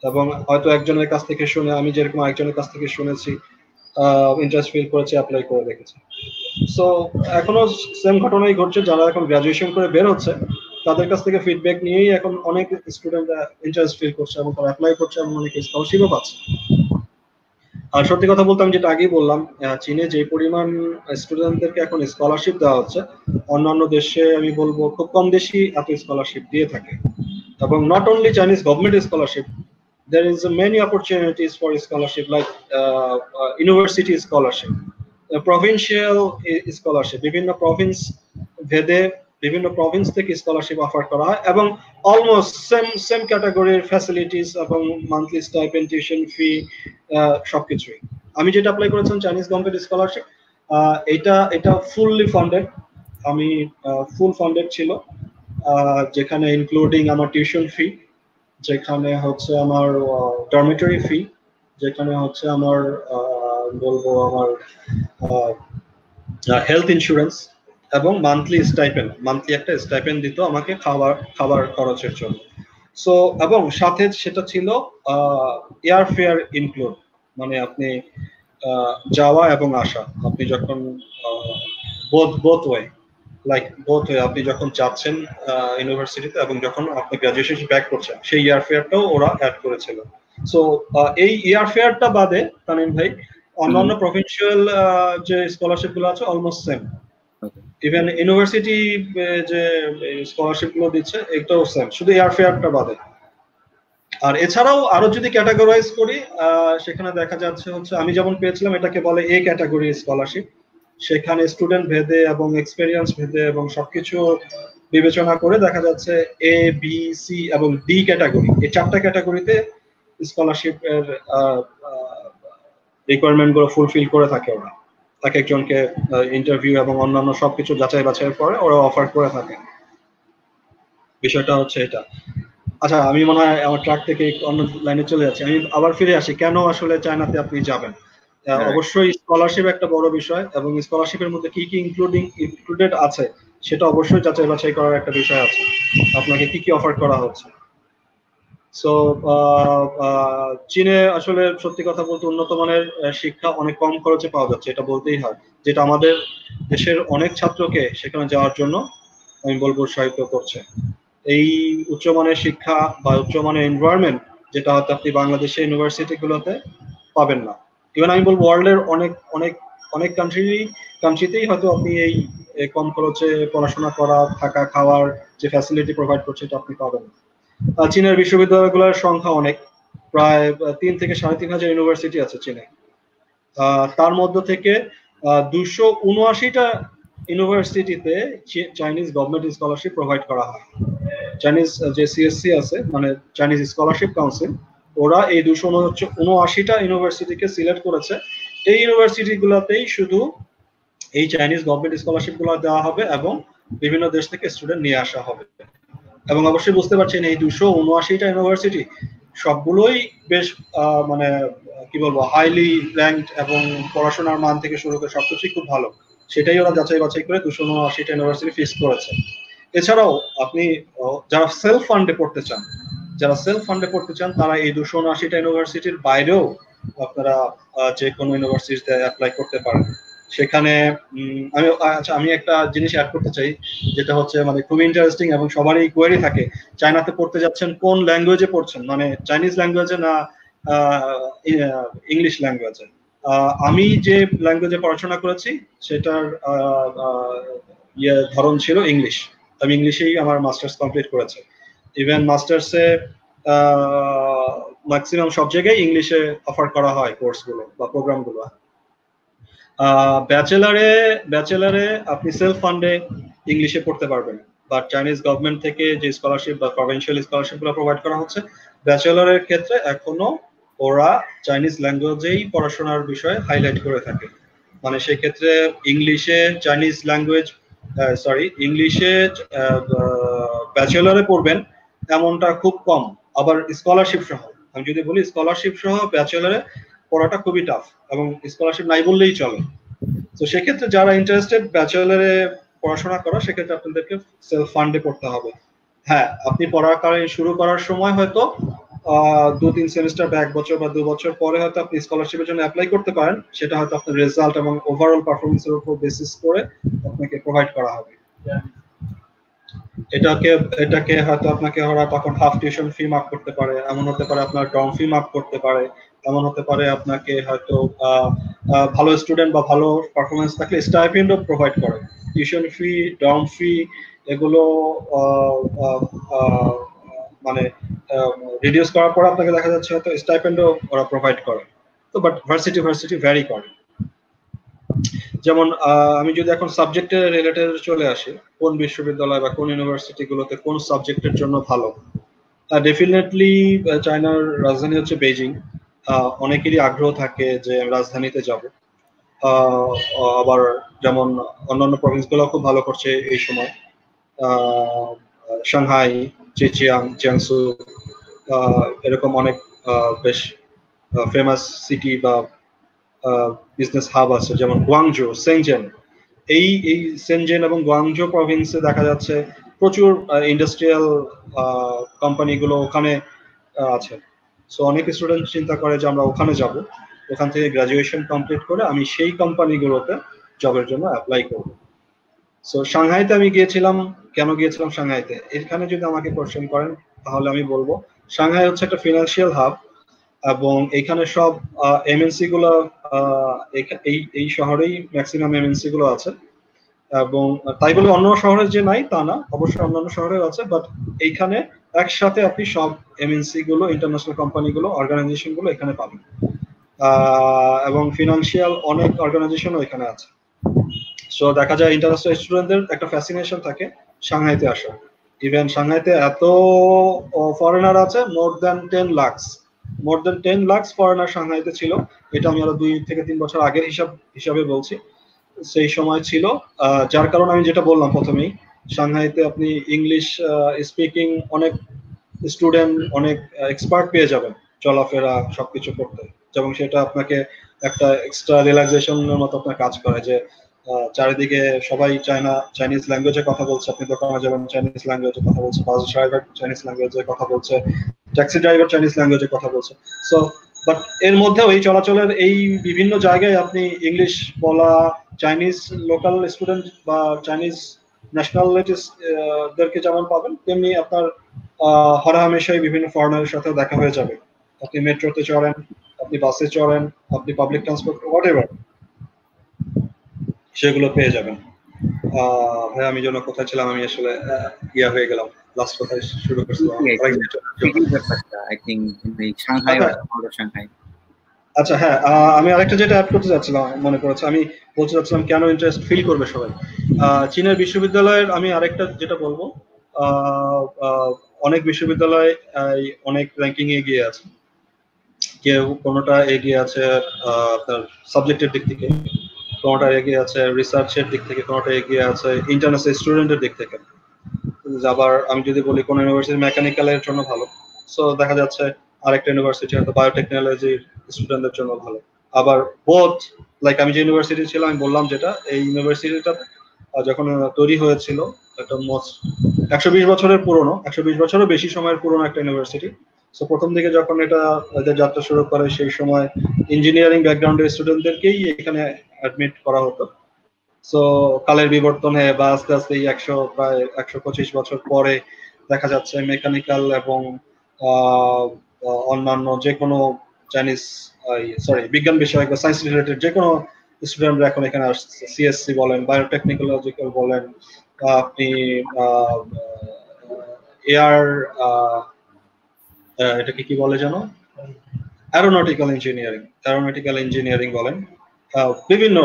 এবং হয়তো একজনের কাছ থেকে শুনে, আমি যেরকম একজনের কাছ থেকে শুনেছি, ইন্টারেস্ট ফিল করেছে, অ্যাপ্লাই করে দেখেছে। সো এখনো সেম ঘটনাই ঘটছে, যারা এখন গ্রাজুয়েশন করে বের হচ্ছে তাদের কাছ থেকে ফিডব্যাক নিয়েই এখন অনেক স্টুডেন্ট ইন্টারেস্ট ফিল করছে এবং তারা অ্যাপ্লাই করছে এবং অনেকে স্কলারশিপও পাচ্ছে। আর সত্যি কথা বলতে আমি যেটা আগেই বললাম, চীনে যে পরিমাণ স্টুডেন্টদেরকে এখন স্কলারশিপ দেওয়া হচ্ছে, অন্যান্য দেশে আমি বলবো খুব কম দেশই এত স্কলারশিপ দিয়ে থাকে। এবং not only Chinese government scholarship, there is many opportunities for scholarship like university scholarship, provincial scholarship, বিভিন্ন প্রভিন্স ভেদে বিভিন্ন প্রভিন্স থেকে স্কলারশিপ অফার করা হয় এবং অলমোস্ট সেম ক্যাটাগরির ফ্যাসিলিটিস এবং মান্থলি স্টাইপেন্ড, টিউশন ফি, সবকিছুই। আমি যেটা অ্যাপ্লাই করেছিলাম চাইনিজ গভর্নমেন্ট স্কলারশিপ, এটা ফুললি ফান্ডেড, আমি ফুল ফান্ডেড ছিল, যেখানে ইনক্লুডিং আমার টিউশন ফি, যেখানে হচ্ছে আমার ডরমিটরি ফি, যেখানে হচ্ছে আমার বলবো আমার হেলথ ইন্স্যুরেন্স এবং মান্থলি স্টাইপেন্ড, মান্থলি একটা স্টাইপেন্ড দিত আমাকে খাবার খরচের জন্য। সো এবং সাথে সেটা ছিল এয়ার ফেয়ার ইনক্লুড, মানে আপনি যাওয়া এবং আসা, আপনি যখন বোথ ওয়ে, আপনি যখন যাচ্ছেন ইউনিভার্সিটিতে এবং যখন আপনি গ্রাজুয়েশন ব্যাক করছেন, সেই ইয়ার ফেয়ারটাও ওরা অ্যাড করেছিল। সো এই ইয়ার ফেয়ারটা বাদে তানিম ভাই অন্যান্য প্রভিন্সিয়াল যে স্কলারশিপ গুলো আছে অলমোস্ট সেম, ইভেন ইউনিভার্সিটি যে স্কলারশিপ গুলো দিচ্ছে এটাও সেম, শুধু এয়ার ফেয়ারটা বাদে। আর এছাড়াও আরো যদি ক্যাটাগরাইজ করি, সেখানে দেখা যাচ্ছে হচ্ছে আমি যেমন পেয়েছিলাম এটাকে বলে এ ক্যাটাগরি স্কলারশিপ, সেখানে স্টুডেন্ট ভেদে এবং এক্সপেরিয়েন্স ভেদে এবং সবকিছু বিবেচনা করে দেখা যাচ্ছে এ, বি, সি এবং ডি ক্যাটাগরি, এই চারটা ক্যাটাগরিতে স্কলারশিপ এর রিকোয়ারমেন্ট গুলো ফুলফিল করে থাকে ওরা, এক একজনকে ইন্টারভিউ এবং অন্যান্য সবকিছু যাচাই বাছাইয়ের পরে ওরা অফার করে থাকে। বিষয়টা হচ্ছে এটা। আচ্ছা, আমি মনে হয় আমার ট্র্যাক থেকে অন্য লাইনে চলে যাচ্ছি, আমি আবার ফিরে আসি কেন আসলে চায়নাতে আপনি যাবেন। অবশ্যই স্কলারশিপ একটা বড় বিষয় এবং স্কলারশিপের মধ্যে কি কি ইনক্লুডেড আছে সেটা অবশ্যই যাচাই বাছাই করার একটা বিষয় আছে, আপনাকে কি কি অফার করা হচ্ছে। সো চীনে আসলে সত্যি কথা বলতে উন্নত মানের শিক্ষা অনেক কম খরচে পাওয়া যাচ্ছে, এটা বলতেই হয়, যেটা আমাদের দেশের অনেক ছাত্রকে সেখানে যাওয়ার জন্য আমি বলবো উৎসাহিত করছে। এই উচ্চমানের শিক্ষা বা উচ্চমানের এনভায়রনমেন্ট যেটা হয়তো আপনি বাংলাদেশের ইউনিভার্সিটি গুলোতে পাবেন না, ইভেন আমি বলবো ওয়ার্ল্ডের অনেক অনেক অনেক কান্ট্রিতেই হয়তো আপনি এই কম খরচে পড়াশোনা করা, থাকা, খাওয়ার যে ফ্যাসিলিটি প্রোভাইড করছে এটা আপনি পাবেন না। চীনের বিশ্ববিদ্যালয়গুলোর সংখ্যা অনেক, প্রায় 3 থেকে 3,500 ইউনিভার্সিটি আছে চীনে। তার মধ্য থেকে 279টা ইউনিভার্সিটিতে চাইনিজ গভর্নমেন্ট স্কলারশিপ প্রোভাইড করা হয়। চাইনিজ যে সিএসসি আছে, মানে চাইনিজ স্কলারশিপ কাউন্সিল, ওরা এই 279টা ইউনিভার্সিটিকে সিলেক্ট করেছে, এই ইউনিভার্সিটি গুলোতেই শুধু এই চাইনিজ গভর্নমেন্ট স্কলারশিপ গুলো দেওয়া হবে এবং বিভিন্ন দেশ থেকে স্টুডেন্ট নিয়ে আসা হবে। এবং অবশ্যই বুঝতে পারছেন এই 279টা ইউনিভার্সিটি সবগুলোই বেশ মানে কি বলবো হাইলি র্যাঙ্কড এবং পড়াশোনার মান থেকে শুরু করে সবকিছুই খুব ভালো, সেটাই ওরা যাচাই বাছাই করে 279টা ইউনিভার্সিটি ফিক্স করেছে। এছাড়াও আপনি যারা সেলফ ফান্ডে পড়তে চান তারা এই 279টা ইউনিভার্সিটির বাইরেও আপনারা যে কোনো ইউনিভার্সিটিতে অ্যাপ্লাই করতে পারেন। সেখানে আমি একটা জিনিস অ্যাড করতে চাই, যেটা হচ্ছে মানে খুব ইন্টারেস্টিং এবং সবারই কোয়েরি থাকে, চায়নাতে পড়তে যাচ্ছেন কোন ল্যাঙ্গুয়েজে পড়ছেন, মানে চাইনিজ ল্যাঙ্গুয়েজে না ইংলিশ ল্যাঙ্গুয়েজে। আমি যে ল্যাঙ্গুয়েজে পড়াশোনা করেছি সেটার ধরন ছিল ইংলিশ, আমি ইংলিশেই আমার মাস্টার্স কমপ্লিট করেছি। ইভেন মাস্টার্সে ম্যাক্সিমাম সব জায়গায় ইংলিশে অফার করা হয় কোর্সগুলো বা প্রোগ্রামগুলো। ব্যাচেলারে আপনি সেলফ ফান্ডে ইংলিশে পড়তে পারবেন, বাট চাইনিজ গভর্নমেন্ট থেকে যে স্কলারশিপ বা প্রভিন্সিয়াল স্কলারশিপ গুলো প্রোভাইড করা হচ্ছে, ব্যাচেলারের ক্ষেত্রে এখনো ওরা চাইনিজ ল্যাঙ্গুয়েজেই পড়াশোনার বিষয়ে হাইলাইট করে থাকে। মানে সেই ক্ষেত্রে ইংলিশে চাইনিজ ল্যাঙ্গুয়েজ ইংলিশে ব্যাচেলারে পড়বেন এমনটা খুব কম। আবার স্কলারশিপ সহ, আমি যদি বলি স্কলারশিপ সহ ব্যাচেলারে পড়াটা খুবই টাফ এবং স্কলারশিপ নাই বললেই চলে। তো সেক্ষেত্রে যারা ইন্টারেস্টেড ব্যাচেলারে পড়াশোনা করা, সেক্ষেত্রে আপনাদেরকে সেলফ ফান্ডে পড়তে হবে। হ্যাঁ, আপনি পড়াকালীন শুরু করার সময় হয়তো 2-3 সেমিস্টার বা 1 বছর বা 2 বছর পরে হয়তো আপনি স্কলারশিপের জন্য অ্যাপ্লাই করতে পারেন। সেটা হয়তো আপনার রেজাল্ট এবং ওভারঅল পারফরমেন্সের উপর বেসিস করে আপনাকে প্রোভাইড করা হবে। এটাকে হয়তো আপনাকে ওরা তখন হাফ টিউশন ফি মাফ করতে পারে, এমন হতে পারে আপনার ডর্ম ফি মাফ করতে পারে, এমন হতে পারে আপনাকে হয়তো ভালো স্টুডেন্ট বা ভালো পারফরমেন্স থাকলে স্টাইপেন্ডও প্রোভাইড করে। টিউশন ফি, ডর্ম ফি এগুলো মানে রিডিউস করার পর আপনাকে দেখা যাচ্ছে হয়তো স্টাইপেন্ডও ওরা প্রোভাইড করে। তো বাট ভার্সিটি ভ্যারি করে। যেমন আমি যদি এখন সাবজেক্টের রিলেটেড চলে আসি, কোন বিশ্ববিদ্যালয় বা কোন ইউনিভার্সিটি গুলোতে কোন সাবজেক্টের জন্য ভালো, ডেফিনেটলি চায়নার রাজধানী হচ্ছে বেইজিং। অনেকেরই আগ্রহ থাকে যে রাজধানীতে যাব। আবার যেমন অন্যান্য প্রভিন্স গুলো খুব ভালো করছে এই সময়, সাংহাই, চেচিয়াং, জিয়াংসু, এরকম অনেক বেশ ফেমাস সিটি বা বিজনেস হাব আছে, যেমন গুয়াংজো, সেনজেন। এই সেনজেন এবং গুয়াংজো প্রভিন্সে দেখা যাচ্ছে প্রচুর ইন্ডাস্ট্রিয়াল কোম্পানিগুলো ওখানে আছে। সো অনেক স্টুডেন্ট চিন্তা করে যে আমরা ওখানে যাব, ওখান থেকে গ্রাজুয়েশন কমপ্লিট করে আমি সেই কোম্পানিগুলোতে জবের জন্য অ্যাপ্লাই করব। সো সাংহাইতে আমি গিয়েছিলাম। কেন গিয়েছিলাম সাংহাইতে? এখানে যদি আমাকে কোশ্চেন করেন তাহলে আমি বলবো সাংহাই হচ্ছে একটা ফিনান্সিয়াল হাব এবং এখানে সব এমএনসি গুলো এই শহরেই ম্যাক্সিমাম এমএনসি গুলো আছে। এবং তাই বলে অন্য শহরে যে নাই তা না, অবশ্যই অন্যান্য শহরেও আছে, বাট এইখানে একসাথে আপনি সব এমএনসি গুলো, ইন্টারন্যাশনাল কোম্পানি গুলো, অর্গানাইজেশন গুলো এখানে পাবেন। এবং ফিনান্সিয়াল অনেক অর্গানাইজেশনও এখানে আছে। সো দেখা যায় ইন্টারন্যাশনাল স্টুডেন্টদের একটা ফ্যাসিনেশন থাকে সাংহাইতে আসা। ইভেন সাংহাইতে এত ফরেনার আছে, মোর দ্যান 10 লাখ ফরেনার সাংহাইতে ছিল। এটা আমি আরো 2 থেকে 3 বছর আগের হিসাবে বলছি। সেই সময় ছিল, যার কারণে আমি যেটা বললাম প্রথমেই, সাংহাইতে আপনি ইংলিশ স্পিকিং অনেক স্টুডেন্ট, অনেক এক্সপার্ট পেয়ে যাবেন চলাফেরা সবকিছু করতে, যেমন সেটা আপনাকে একটা এক্সট্রা রিল্যাক্সেশনের মতো আপনার কাজ করে যে চারিদিকে সবাই চাইনিজ ল্যাঙ্গুয়েজে কথা বলছে, আপনি দোকানে যাবেন চাইনিজ ল্যাঙ্গুয়েজে কথা বলছে, বাস ড্রাইভার চাইনিজ ল্যাঙ্গুয়েজে কথা বলছে, ট্যাক্সি ড্রাইভার চাইনিজ ল্যাঙ্গুয়েজে কথা বলছে। সো বাট এর মধ্যেও এই চলাচলের এই বিভিন্ন জায়গায় আপনি ইংলিশ বলা, চাইনিজ লোকাল স্টুডেন্ট বা চাইনিজ ন্যাশনালিটিস দেরকে যেমন পাবেন, তেমনি আপনার হরহামেশাই বিভিন্ন ফরেনারের সাথে দেখা হয়ে যাবে। আপনি মেট্রোতে চড়েন, আপনি বাসে চড়েন, আপনি পাবলিক ট্রান্সপোর্ট হোয়াটএভার, সেগুলো পেয়ে যাবেন। ভাই আমি যেন কোথায় ছিলাম, আমি আসলে ইয়া হয়ে গেলাম, লাস্ট কোথায় শুরু করছিলাম। আচ্ছা হ্যাঁ, আমি আরেকটা যেটা অ্যাড করতে যাচ্ছিলাম মনে পড়েছে, আমি বলতে চাচ্ছিলাম কেন ইন্টারেস্ট ফিল করবে সবাই। চীনের বিশ্ববিদ্যালয়ের আমি আরেকটা যেটা বলবো, অনেক বিশ্ববিদ্যালয় অনেক র্যাঙ্কিং এ এগিয়ে আছে। কেউ কোনোটা এগিয়ে আছে আপনার সাবজেক্টের দিক থেকে, কোনোটা এগিয়ে আছে রিসার্চের দিক থেকে, কোনোটা এগিয়ে আছে ইন্টারন্যাশনাল স্টুডেন্টের দিক থেকে। আবার আমি যদি বলি কোন ইউনিভার্সিটি মেকানিক্যালের জন্য ভালো, সো দেখা যাচ্ছে আরেকটা ইউনিভার্সিটি হয়তো বায়োটেকনোলজির স্টুডেন্টদের জন্য ভালো। আবার বোথ, লাইক আমি যে ইউনিভার্সিটি ছিলাম, আমি বললাম যেটা, এই ইউনিভার্সিটিটা যখন তৈরি হয়েছিল, একটা 120 বছরের পুরনো, 120 বছরও বেশি সময়ের পুরনো একটা ইউনিভার্সিটি। সো প্রথম দিকে যখন এটা এদের যাত্রা শুরু করে, সেই সময় ইঞ্জিনিয়ারিং ব্যাকগ্রাউন্ডের স্টুডেন্টদেরকেই এখানে অ্যাডমিট করা হতো। সো কালের বিবর্তনে বা আস্তে আস্তে প্রায় 125 বছর পরে দেখা যাচ্ছে মেকানিক্যাল এবং অন্যান্য যে কোনো বিজ্ঞান বিষয়ক বা সায়েন্স রিলেটেড যে কোনো স্টুডেন্টরা এখন এখানে আসছে। সিএসসি বলেন, বায়োটেকনোলজিক্যাল বলেন, আপনি এয়ার এটাকে কি বলে জানো, অ্যারোনটিক্যাল ইঞ্জিনিয়ারিং বলেন, বিভিন্ন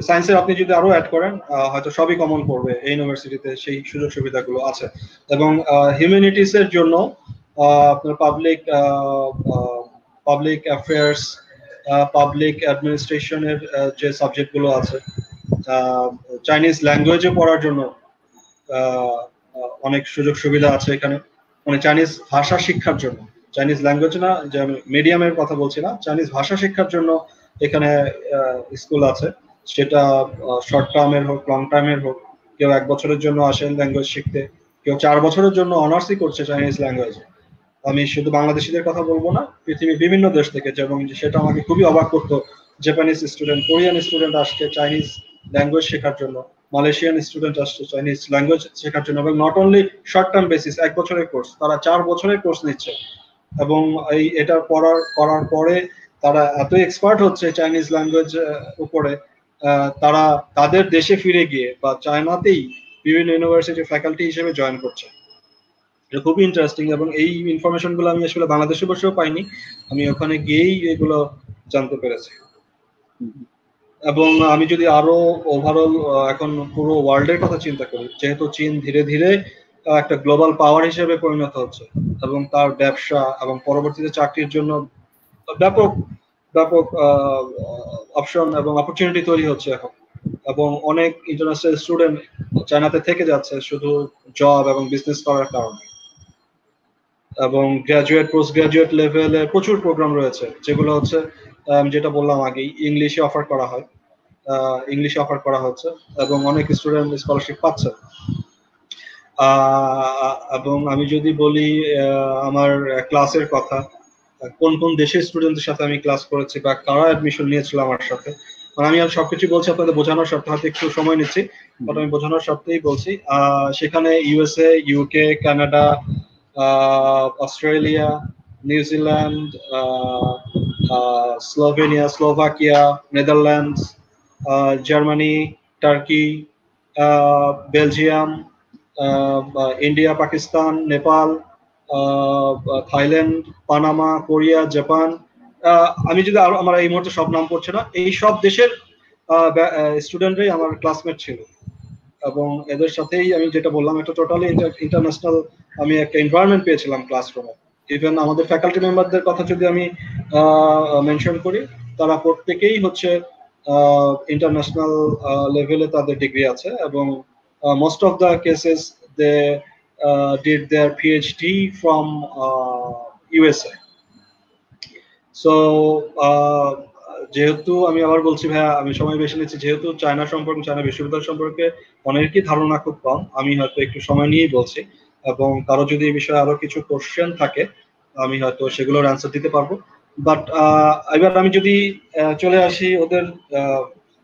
সায়েন্সের আপনি যদি আরো অ্যাড করেন হয়তো সবই কমন পড়বে এই ইউনিভার্সিটিতে, সেই সুযোগ সুবিধাগুলো আছে। এবং হিউম্যানিটিস এর জন্য আপনার পাবলিক অ্যাফেয়ার্স, পাবলিক অ্যাডমিনিস্ট্রেশনের যে সাবজেক্টগুলো আছে, চাইনিজ ল্যাঙ্গুয়েজে পড়ার জন্য অনেক সুযোগ সুবিধা আছে এখানে, মানে চাইনিজ ভাষা শিক্ষার জন্য, চাইনিজ ল্যাঙ্গুয়েজ না, যে আমি মিডিয়ামের কথা বলছি না, চাইনিজ ভাষা শিক্ষার জন্য এখানে স্কুল আছে, সেটা শর্ট টার্মের হোক লং টার্মের হোক। কেউ 1 বছরের জন্য আসেন ল্যাঙ্গুয়েজ শিখতে, কেউ 4 বছরের জন্য অনার্সই করছে চাইনিজ ল্যাঙ্গুয়েজ। আমি শুধু বাংলাদেশিদের কথা বলবো না, পৃথিবীর বিভিন্ন দেশ থেকে, এবং সেটা আমাকে খুবই অবাক করতো। জাপানিজ স্টুডেন্ট, কোরিয়ান স্টুডেন্ট আসছে চাইনিজ ল্যাঙ্গুয়েজ শেখার জন্য, মালয়েশিয়ান স্টুডেন্ট আসছে চাইনিজ ল্যাঙ্গুয়েজ শেখার জন্য, এবং not only short term basis 1 বছরের কোর্স, তারা 4 বছরের কোর্স নিচ্ছে। এবং এটা করার পরে তারা এত এক্সপার্ট হচ্ছে চাইনিজ ল্যাঙ্গুয়েজ উপরে, তারা তাদের দেশে ফিরে গিয়ে বা চায়নাতেই বিভিন্ন ইউনিভার্সিটি ফ্যাকাল্টি হিসেবে জয়েন করছে। এটা খুবই ইন্টারেস্টিং, এবং এই ইনফরমেশন গুলো আমি আসলে বাংলাদেশে বসেও পাইনি, আমি ওখানে গিয়েই এগুলো জানতে পেরেছি। এবং আমি যদি আরো ওভারঅল এখন পুরো ওয়ার্ল্ডের কথা চিন্তা করি, যেহেতু চীন ধীরে ধীরে একটা গ্লোবাল পাওয়ার হিসেবে পরিণত হচ্ছে, এবং তার ব্যবসা এবং পরবর্তীতে চাকরির জন্য ব্যাপক ব্যাপক অপশন এবং অপরচুনিটি তৈরি হচ্ছে এখন, এবং অনেক ইন্টারন্যাশনাল স্টুডেন্ট চায়নাতে থেকে যাচ্ছে শুধু জব এবং বিজনেস করার কারণে। এবং গ্রাজুয়েট পোস্ট গ্রাজুয়েট লেভেলে প্রচুর প্রোগ্রাম রয়েছে, যেগুলো হচ্ছে যেটা বললাম আগেই, ইংলিশে অফার করা হয়, ইংলিশে অফার করা হচ্ছে, এবং অনেক স্টুডেন্ট স্কলারশিপ পাচ্ছে। এবং আমি যদি বলি আমার ক্লাসের কথা, কোন কোন দেশের স্টুডেন্টদের সাথে আমি ক্লাস করেছি বা কারা অ্যাডমিশন নিয়েছিল আমার সাথে, মানে আমি আর সবকিছু বলছি আপনাদের বোঝানোর স্বার্থে, হয়তো একটু সময় নিচ্ছি, বাট আমি বোঝানোর স্বার্থেই বলছি। সেখানে USA, UK, Canada, Australia, New Zealand, Slovenia, Slovakia, Netherlands, Germany, turkey, Belgium, India, Pakistan, Nepal, Thailand, Panama, Korea, Japan, আমি যদি আরো, আমার এই মুহূর্তে সব নাম পড়ছে না, এই সব দেশের স্টুডেন্টরাই আমার ক্লাসমেট ছিল। এবং এদের সাথেই আমি যেটা বললাম, একটা টোটালি ইন্টারন্যাশনাল আমি একটা এনভায়রনমেন্ট পেয়েছিলাম ক্লাসরুমে। ইভেন আমাদের ফ্যাকাল্টি মেম্বারদের কথা যদি আমি মেনশন করি, তারা প্রত্যেকেই হচ্ছে ইন্টারন্যাশনাল লেভেলে তাদের ডিগ্রি আছে, এবং most of the cases they did their PhD from USA. So যেহেতু আমি আবার বলছি ভাইয়া, আমি সময় বেশি নিচ্ছি, যেহেতু চায়না সম্পর্কে, চায়না বিশ্ববিদ্যালয় সম্পর্কে অনেকেরই ধারণা খুব কম, আমি হয়তো একটু সময় নিয়েই বলছি, এবং কারো যদি এই বিষয়ে আরো কিছু কোশ্চেন থাকে আমি হয়তো সেগুলোর অ্যান্সার দিতে পারবো। বাট এবার আমি যদি চলে আসি ওদের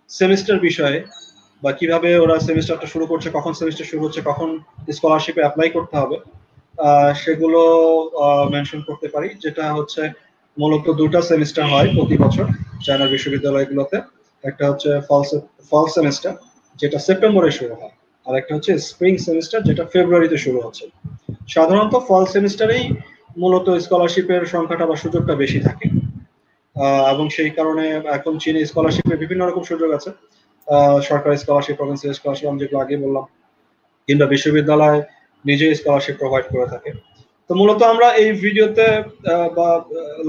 সেমিস্টার বিষয়ে, বা কিভাবে ওরা সেমিস্টারটা শুরু করছে, কখন সেমিস্টার শুরু হচ্ছে, কখন স্কলারশিপে অ্যাপ্লাই করতে হবে, সেগুলো মেনশন করতে পারি। যেটা হচ্ছে মূলত 2টা সেমিস্টার হয় প্রতি বছর চায়না বিশ্ববিদ্যালয়গুলোতে। একটা হচ্ছে ফল সেমিস্টার, যেটা সেপ্টেম্বরে শুরু হয়, আর একটা হচ্ছে স্প্রিং সেমিস্টার, যেটা ফেব্রুয়ারিতে শুরু হচ্ছে। সাধারণত ফল সেমিস্টারেই মূলত স্কলারশিপের সংখ্যাটা বা সুযোগটা বেশি থাকে, এবং সেই কারণে এখন চীনে স্কলারশিপের বিভিন্ন রকম সুযোগ আছে, সরকারি স্কলারশিপ, প্রভিন্সিয়াল স্কলারশিপ, আমি যেগুলো আগে বললাম, কিংবা বিশ্ববিদ্যালয় নিজেই স্কলারশিপ প্রোভাইড করে থাকে। তো মূলত আমরা এই ভিডিওতে বা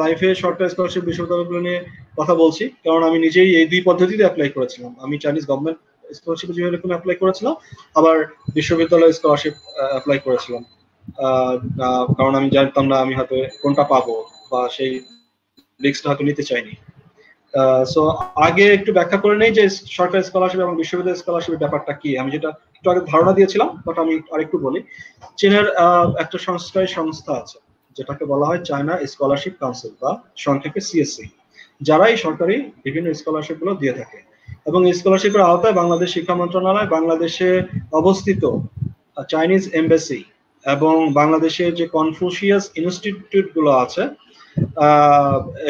লাইভে সরকারি স্কলারশিপ বিশ্ববিদ্যালয়গুলো নিয়ে কথা বলছি, কারণ আমি নিজেই এই 2 পদ্ধতিতে অ্যাপ্লাই করেছিলাম। আমি চাইনিজ গভর্নমেন্ট স্কলারশিপ যেভাবে অ্যাপ্লাই করেছিলাম, আবার বিশ্ববিদ্যালয় স্কলারশিপ অ্যাপ্লাই করেছিলাম, কারণ আমি জানতাম না আমি হয়তো কোনটা পাবো, বা সেই রিস্কটা হয়তো নিতে চাইনি। সো আগে একটু ব্যাখ্যা করে নেই যে সরকারি স্কলারশিপ এবং বিশ্ববিদ্যালয় স্কলারশিপের ব্যাপারটা কি। আমি যেটা একটু আগে ধারণা দিয়েছিলাম, বাট আমি আরেকটু বলি। চীনের একটা সংস্কারী সংস্থা আছে, যেটাকে বলা হয় চায়না স্কলারশিপ কাউন্সিল, বা সংক্ষেপে সিএসসি, যারা এই সরকারি বিভিন্ন স্কলারশিপ গুলো দিয়ে থাকে। এবং এই স্কলারশিপের আওতায় বাংলাদেশ শিক্ষা মন্ত্রণালয়, বাংলাদেশে অবস্থিত চাইনিজ এমবাসি, এবং বাংলাদেশের যে কনফুসিয়াস ইনস্টিটিউট গুলো আছে,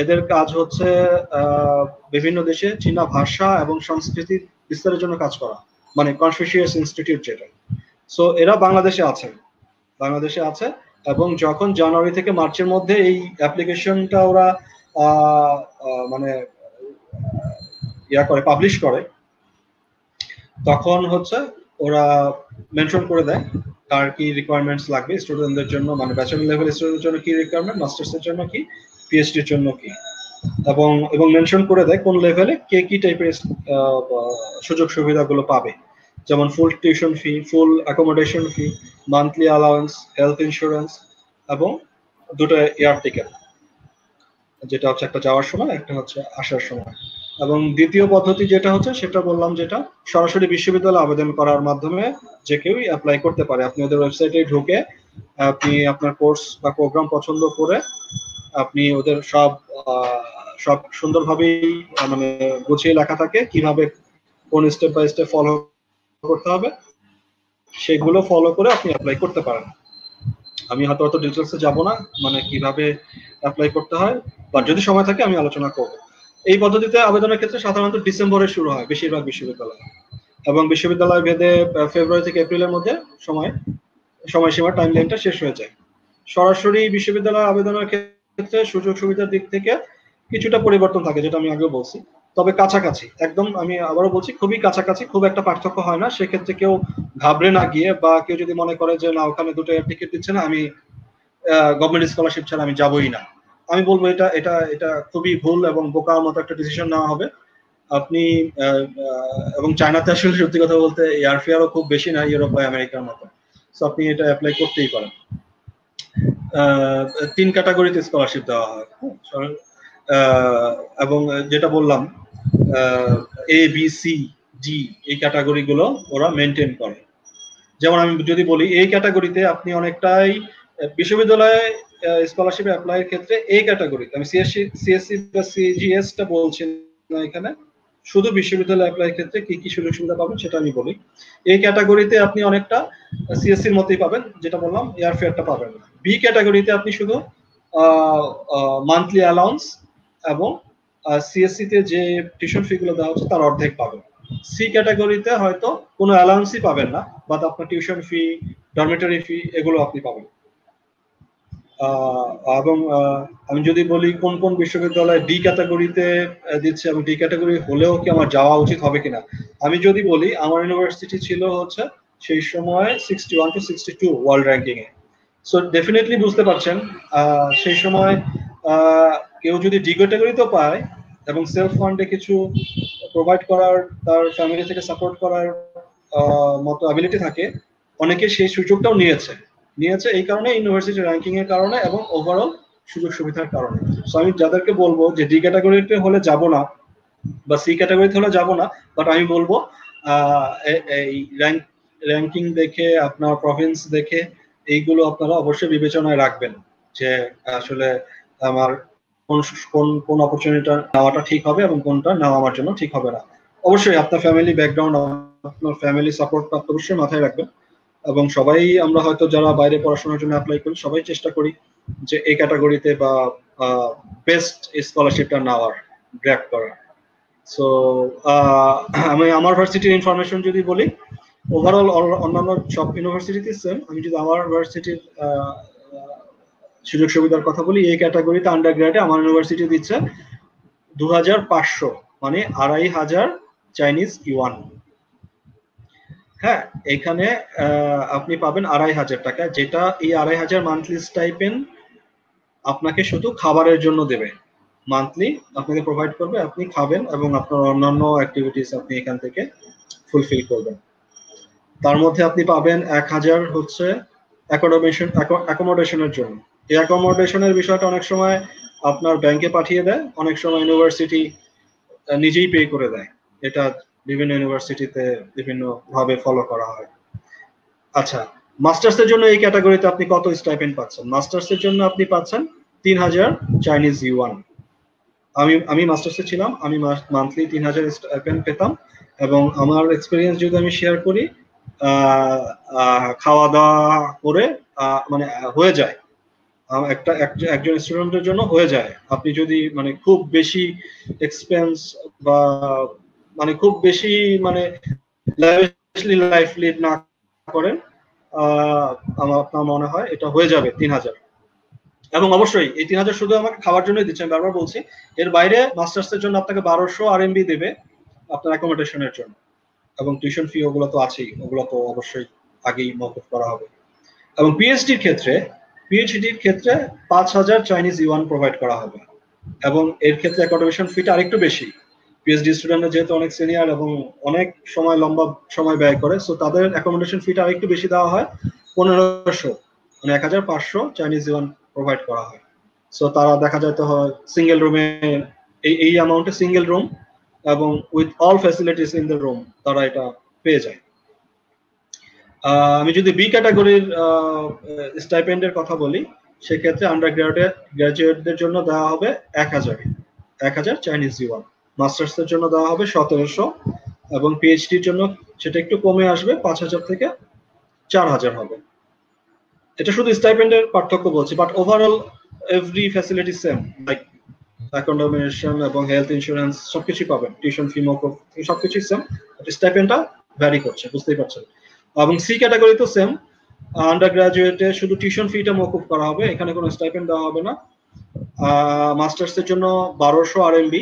এদের কাজ হচ্ছে বিভিন্ন দেশে চীনা ভাষা এবং সংস্কৃতি বিস্তারের জন্য কাজ করা, মানে কনফুসিয়াস ইনস্টিটিউট যেটা। সো এরা বাংলাদেশে আছে, এবং যখন জানুয়ারি থেকে মার্চের মধ্যে এই অ্যাপ্লিকেশনটা ওরা মানে পাবলিশ করে, তখন হচ্ছে ওরা মেনশন করে দেয় কার কি রিকোয়ারমেন্টস লাগবে স্টুডেন্টদের জন্য, মানে ব্যাচেলর লেভেল স্টুডেন্টের জন্য কি রিকোয়ারমেন্ট, মাস্টার্স এর জন্য কি, পিএইচডি এর জন্য কি, এবং মেনশন করে দেয় কোন লেভেলে কে কি টাইপের সুযোগ সুবিধাগুলো পাবে, যেমন ফুল টিউশন ফি, ফুল অ্যাকোমোডেশন ফি, মান্থলি অ্যালাউন্স, হেলথ ইন্স্যুরেন্স, এবং দুটো এয়ার টিকেট, যেটা হচ্ছে একটা যাওয়ার সময়, একটা হচ্ছে আসার সময়। এবং দ্বিতীয় পদ্ধতি যেটা হচ্ছে সেটা বললাম, যেটা সরাসরি বিশ্ববিদ্যালয়ে আবেদন করার মাধ্যমে যে কেউই অ্যাপ্লাই করতে পারে। আপনি ওদের ওয়েবসাইটে ঢুকে আপনি আপনার কোর্স বা প্রোগ্রাম পছন্দ করে আপনি ওদের সব সুন্দরভাবেই মানে গুছিয়ে লেখা থাকে কিভাবে কোন স্টেপ বাই স্টেপ ফলো করতে হবে, সেগুলো ফলো করে আপনি অ্যাপ্লাই করতে পারেন। আমি হয়তো অত ডিটেলসে যাব না, মানে কিভাবে অ্যাপ্লাই করতে হয়, বা যদি সময় থাকে আমি আলোচনা করব। এই পদ্ধতিতে আবেদনের ক্ষেত্রে সাধারণত ডিসেম্বরে শুরু হয় বেশিরভাগ বিশ্ববিদ্যালয়, এবং বিশ্ববিদ্যালয় ভেদে ফেব্রুয়ারি থেকে এপ্রিলের মধ্যে সময়সীমা টাইমলাইনটা শেষ হয়ে যায়। সরাসরি বিশ্ববিদ্যালয় আবেদনের ক্ষেত্রে সুযোগ সুবিধার দিক থেকে কিছুটা পরিবর্তন থাকে, যেটা আমি আগেও বলছি, তবে কাছাকাছি একদম, আমি আবারও বলছি খুবই কাছাকাছি, খুব একটা পার্থক্য হয় না। সেক্ষেত্রে কেউ ঘাবড়ে না গিয়ে, বা কেউ যদি মনে করে যে না ওখানে দুটো এয়ার টিকিট দিচ্ছে না, আমি গভর্নমেন্ট স্কলারশিপ ছাড়া আমি যাবই না, আমি বলবো এটা এটা এটা খুবই ভুল এবং বোকার মতো একটা ডিসিশন নেওয়া হবে। আপনি এবং চায়নাতে আসলে সত্যি কথা বলতে এয়ার ফেয়ারও খুব বেশি না ইউরোপ বা আমেরিকার মতো, সো আপনি এটা অ্যাপ্লাই করতেই পারেন। 3 ক্যাটাগরিতে স্কলারশিপ দেওয়া হয়, এবং যেটা বললাম এ বি সি ডি এই ক্যাটাগরি গুলো ওরা মেনটেন করে। যেমন আমি যদি বলি এই ক্যাটাগরিতে আপনি অনেকটাই বিশ্ববিদ্যালয়ে স্কলারশিপ অ্যাপ্লাইয়ের ক্ষেত্রে এই ক্যাটাগরিতে, আমি সিএসসি বা সিজিএস টা বলছি না এখানে, শুধু বিশ্ববিদ্যালয় অ্যাপ্লাইয়ের ক্ষেত্রে কি কি সুযোগ সুবিধা পাবেন সেটা আমি বলি। এই ক্যাটাগরিতে আপনি অনেকটা সিএসসির মতোই পাবেন, যেটা বললাম এয়ার ফেয়ারটা পাবেন না। বি ক্যাটাগরিতে আপনি শুধু মান্থলি অ্যালাউন্স এবং সিএসসি তে যে টিউশন ফি গুলো দেওয়া হচ্ছে তার অর্ধেক পাবেন। সি ক্যাটাগরিতে হয়তো কোনো অ্যালাউন্সই পাবেন না, বাট আপনার টিউশন ফি, ডরমিটরি ফি এগুলো আপনি পাবেন। এবং আমি যদি বলি কোন কোন বিশ্ববিদ্যালয় ডি ক্যাটাগরিতে দিচ্ছে এবং ডি ক্যাটাগরি হলেও কি আমার যাওয়া উচিত হবে কিনা, আমি যদি বলি আমার ইউনিভার্সিটি ছিল হচ্ছে সেই সময় 61 to 62 world ranking A. So definitely বুঝতে পারছেন সেই সময় কেউ যদি ডি ক্যাটাগরিতেও পায় এবং সেলফ ফান্ডে কিছু প্রোভাইড করার, তার ফ্যামিলি থেকে সাপোর্ট করার মতো অ্যাবিলিটি থাকে, অনেকে সেই সুযোগটাও নিয়েছে এই কারণে, ইউনিভার্সিটি র্যাঙ্কিং এর কারণে এবং ওভারঅল সুযোগ সুবিধার কারণে। সো আমি যাদেরকে বলবো যে ডি ক্যাটাগরিতে হলে যাব না বা সি ক্যাটাগরিতে হলে যাব না, বাট আমি বলবো এই র্যাঙ্কিং দেখে, আপনার প্রভিন্স দেখে এইগুলো আপনারা অবশ্যই বিবেচনায় রাখবেন যে আসলে আমার কোন কোন কোন অপরচুনিটিটা নেওয়াটা ঠিক হবে এবং কোনটা নেওয়া আমার জন্য ঠিক হবে না। অবশ্যই আপনার ফ্যামিলি ব্যাকগ্রাউন্ড, আপনার ফ্যামিলি সাপোর্টটা অবশ্যই মাথায় রাখবেন। এবং সবাই আমরা হয়তো যারা বাইরে পড়াশোনার জন্য অ্যাপ্লাই করি সবাই চেষ্টা করি যে এই ক্যাটাগরিতে বা বেস্ট স্কলারশিপটা নেওয়ার, গ্র্যাব করার। সো আমি আমার ভার্সিটির ইনফরমেশন যদি বলি, ওভারঅল অন্যান্য সব ইউনিভার্সিটিতে সেম, আমি যদি আমার ভার্সিটির সুযোগ সুবিধার কথা বলি, এই ক্যাটাগরিতে আন্ডার গ্রেডে আমার ইউনিভার্সিটি দিচ্ছে 2500, মানে 2500 চাইনিজ ইউয়ান। হ্যাঁ, এখানে আপনি পাবেন 2500 টাকা, যেটা এই 2500 মান্থলি স্টাইপেন্ড আপনাকে শুধু খাবারের জন্য দেবে, মান্থলি আপনাকে প্রোভাইড করবে, আপনি খাবেন এবং আপনার অন্যান্য অ্যাক্টিভিটিস আপনি এখান থেকে ফুলফিল করবেন। তার মধ্যে আপনি পাবেন 1000 হচ্ছে অ্যাকোমোডেশনের জন্য। এই অ্যাকোমোডেশনের বিষয়টা অনেক সময় আপনার ব্যাংকে পাঠিয়ে দেয়, অনেক সময় ইউনিভার্সিটি নিজেই পে করে দেয়, এটা বিভিন্ন ইউনিভার্সিটিতে বিভিন্ন ভাবে ফলো করা হয়। আচ্ছা, মাস্টার্স এর জন্য এই ক্যাটাগরিতে আপনি কত স্টাইপেন্ড পাচ্ছেন? মাস্টার্স এর জন্য আপনি পাচ্ছেন 3000 চাইনিজ ইউয়ান। আমি মাস্টার্সে ছিলাম, আমি মান্থলি 3000 স্টাইপেন্ড পেতাম, এবং আমার এক্সপেরিয়েন্স যদি আমি শেয়ার করি, খাওয়া দাওয়া করে মানে হয়ে যায়, একজন স্টুডেন্টের জন্য হয়ে যায়। আপনি যদি মানে খুব বেশি এক্সপেন্স বা মানে খুব বেশি মানে লাইফ লিড না করেন, আপনার মনে হয় এটা হয়ে যাবে 3000। এবং অবশ্যই এই 3000 শুধু আমাকে খাওয়ার জন্যই দিচ্ছেন, বারবার বলছি, এর বাইরে মাস্টার্স এর জন্য আপনাকে 1200 আরএমবি দেবে আপনার অ্যাকোমোডেশনের জন্য, এবং টিউশন ফি ওগুলো তো আছেই, ওগুলো তো অবশ্যই আগেই মকুব করা হবে। এবং পিএইচডির ক্ষেত্রে 5000 চাইনিজ ইউয়ান প্রোভাইড করা হবে, এবং এর ক্ষেত্রে অ্যাকোমোডেশন ফিটা আরেকটু বেশি। পিএইচডি স্টুডেন্টরা যেহেতু অনেক সিনিয়র এবং অনেক সময় লম্বা সময় ব্যয় করে, সো তাদের অ্যাকোমোডেশন ফিটা আরেকটু বেশি দেওয়া হয়, 1500, মানে 1500 চাইনিজ ইউয়ান প্রোভাইড করা হয়। সো তারা দেখা যায় তো সিঙ্গেল রুমে এই অ্যামাউন্টে সিঙ্গেল রুম এবং with all facilities in the room তারা এটা পেয়ে যায়। আমি যদি বি ক্যাটাগরির স্টাইপেন্ডের কথা বলি, সেক্ষেত্রে আন্ডার গ্রাজুয়েটদের জন্য দেওয়া হবে 1000 চাইনিজ ইউয়ান, মাস্টার্সের জন্য দেওয়া হবে 1700, এবং পিএইচডির জন্য সেটা একটু কমে আসবে, 5000 থেকে 4000 হবে। এটা শুধু স্টাইপেন্ডের পার্থক্য বলছি, but overall every facility same, like accommodation এবং হেলথ ইন্স্যুরেন্স সবকিছু পাবেন, টিউশন ফি মকুব সবকিছু সেম, স্টাইপেন্ডটা ভ্যারি করছে, বুঝতেই পারছেন। এবং সি ক্যাটাগরি তো সেম, আন্ডার গ্রাজুয়েটে শুধু টিউশন ফিটা মকুব করা হবে, এখানে কোনো স্টাইপেন্ড দেওয়া হবে না। মাস্টার্সের জন্য 1200 RMB,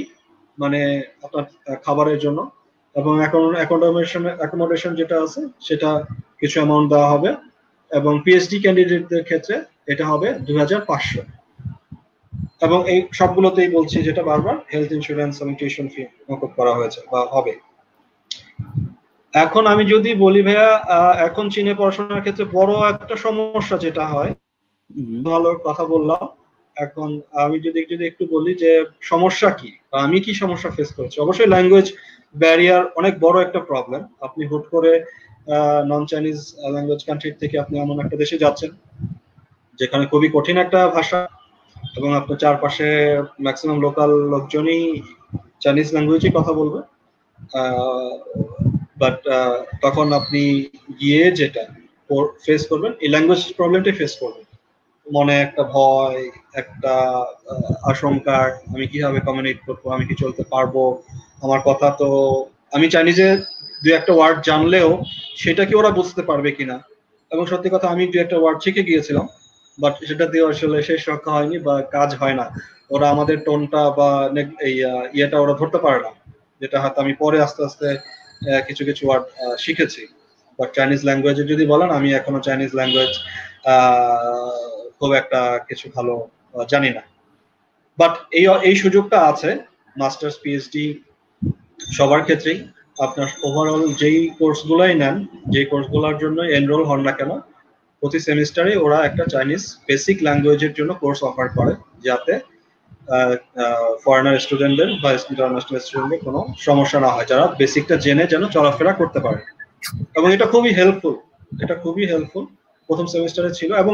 মানে আপনার খাবারের জন্য, এবং অ্যাকোমোডেশন যেটা আছে সেটা কিছু অ্যামাউন্ট দেওয়া হবে, এবং পিএইচডি ক্যান্ডিডেটদের ক্ষেত্রে এটা হবে 2500। এবং এই সবগুলোতেই বলছি যেটা বারবার, হেলথ ইন্স্যুরেন্স এবং টিউশন ফি মকুব করা হয়েছে বা হবে। এখন আমি যদি বলি ভাইয়া, এখন চীনে পড়াশোনার ক্ষেত্রে বড় একটা সমস্যা যেটা হয়, ভালো কথা বললাম। এখন আমি যদি একটু বলি যে সমস্যা কি, আমি কি সমস্যা ফেস করেছি। অবশ্যই ল্যাঙ্গুয়েজ ব্যারিয়ার অনেক বড় একটা প্রবলেম। আপনি হুট করে নন চাইনিজ ল্যাঙ্গুয়েজ কান্ট্রি থেকে আপনি এমন একটা দেশে যাচ্ছেন যেখানে খুবই কঠিন একটা ভাষা, এবং আপনার চারপাশে ম্যাক্সিমাম লোকাল লোকজনই চাইনিজ ল্যাঙ্গুয়েজে কথা বলবে। বাট তখন আপনি গিয়ে যেটা ফেস করবেন, এই ল্যাঙ্গুয়েজ প্রবলেমটাই ফেস করবেন। মনে একটা ভয়, একটা আশঙ্কা, আমি কিভাবে কমিউনিকেট করবো, আমি কি চলতে পারবো, আমার কথা তো আমি চাইনিজে দু একটা ওয়ার্ড জানলেও সেটা কি ওরা বুঝতে পারবে কিনা। এবং সত্যি কথা, আমি দু একটা ওয়ার্ড শিখে গিয়েছিলাম, বাট সেটা দিয়ে আসলে শেষ রক্ষা হয়নি বা কাজ হয় না। ওরা আমাদের টোনটা বা এই ইয়েটা ওরা ধরতে পারে না, যেটা হয়তো আমি পরে আস্তে আস্তে কিছু কিছু ওয়ার্ড শিখেছি। বাট চাইনিজ ল্যাঙ্গুয়েজে যদি বলেন, আমি এখনো চাইনিজ ল্যাঙ্গুয়েজ খুব একটা কিছু ভালো জানি না। বাট এই সুযোগটা আছে মাস্টার্স পিএইচডি সবার ক্ষেত্রেই। আপনার ওভারঅল যেই কোর্সগুলোই নেন, যে কোর্সগুলোর জন্য এনরোল হন না কেন, প্রতি সেমিস্টারে ওরা একটা চাইনিজ বেসিক ল্যাঙ্গুয়েজের জন্য কোর্স অফার করে, যাতে ফরেনার স্টুডেন্টদের বা ইন্টারন্যাশনাল স্টুডেন্টদের কোনো সমস্যা না হয়, যারা বেসিকটা জেনে যেন চলাফেরা করতে পারে। এবং এটা খুবই হেল্পফুল, প্রথম সেমিস্টারে ছিল। এবং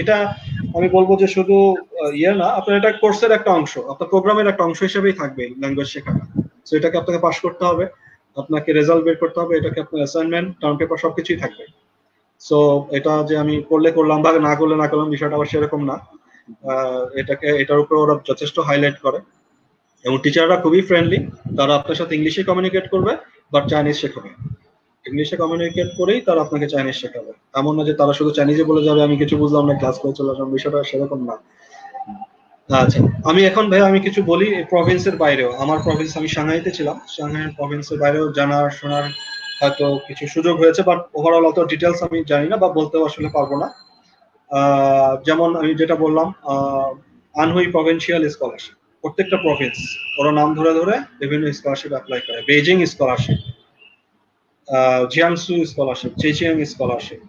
এটা আমি বলবো যে শুধু ইয়ে না, আপনার এটা কোর্সের একটা অংশ, আপনার প্রোগ্রামের একটা অংশ হিসেবেই থাকবে ল্যাঙ্গুয়েজ শেখাটা। সো এটাকে আপনাকে পাস করতে হবে, আপনাকে রেজাল্ট বের করতে হবে, এটাকে আপনার অ্যাসাইনমেন্ট, টার্ম পেপার সবকিছুই থাকবে। সো এটা যে আমি করলাম বা না করলাম বিষয়টা আবার সেরকম না। এটার উপর ওরা যথেষ্ট হাইলাইট করে, এবং টিচাররা খুবই ফ্রেন্ডলি, তারা আপনার সাথে ইংলিশে কমিউনিকেট করবে, বাট চাইনিজ শেখাবে। ইংলিশে কমিউনিকেট করেই তারা আপনাকে চাইনিজ শেখাবে। এমন না যে তারা শুধু চাইনিজে বলে যাবে আমি কিছু বুঝলাম না, ক্লাস করে চলে আসলাম, বিষয়টা সেরকম না। আচ্ছা, আমি এখন ভাই আমি কিছু বলি এই প্রভিন্সের বাইরেও। আমার প্রভিন্স, আমি সাংহাইতে ছিলাম, সাংহাই প্রভিন্সের বাইরেও জানার শোনার হয়তো কিছু সুযোগ হয়েছে, বাট ওভারঅল অত ডিটেলস আমি জানি না বা বলতেও আসলে পারবো না। যেমন আমি যেটা বললাম, আনহুই প্রভিন্সিয়াল স্কলারশিপ, প্রত্যেকটা প্রভিন্স ওরা নাম ধরে ধরে বিভিন্ন স্কলারশিপ অ্যাপ্লাই করে। Beijing scholarship, Jiangsu scholarship, Zhejiang scholarship,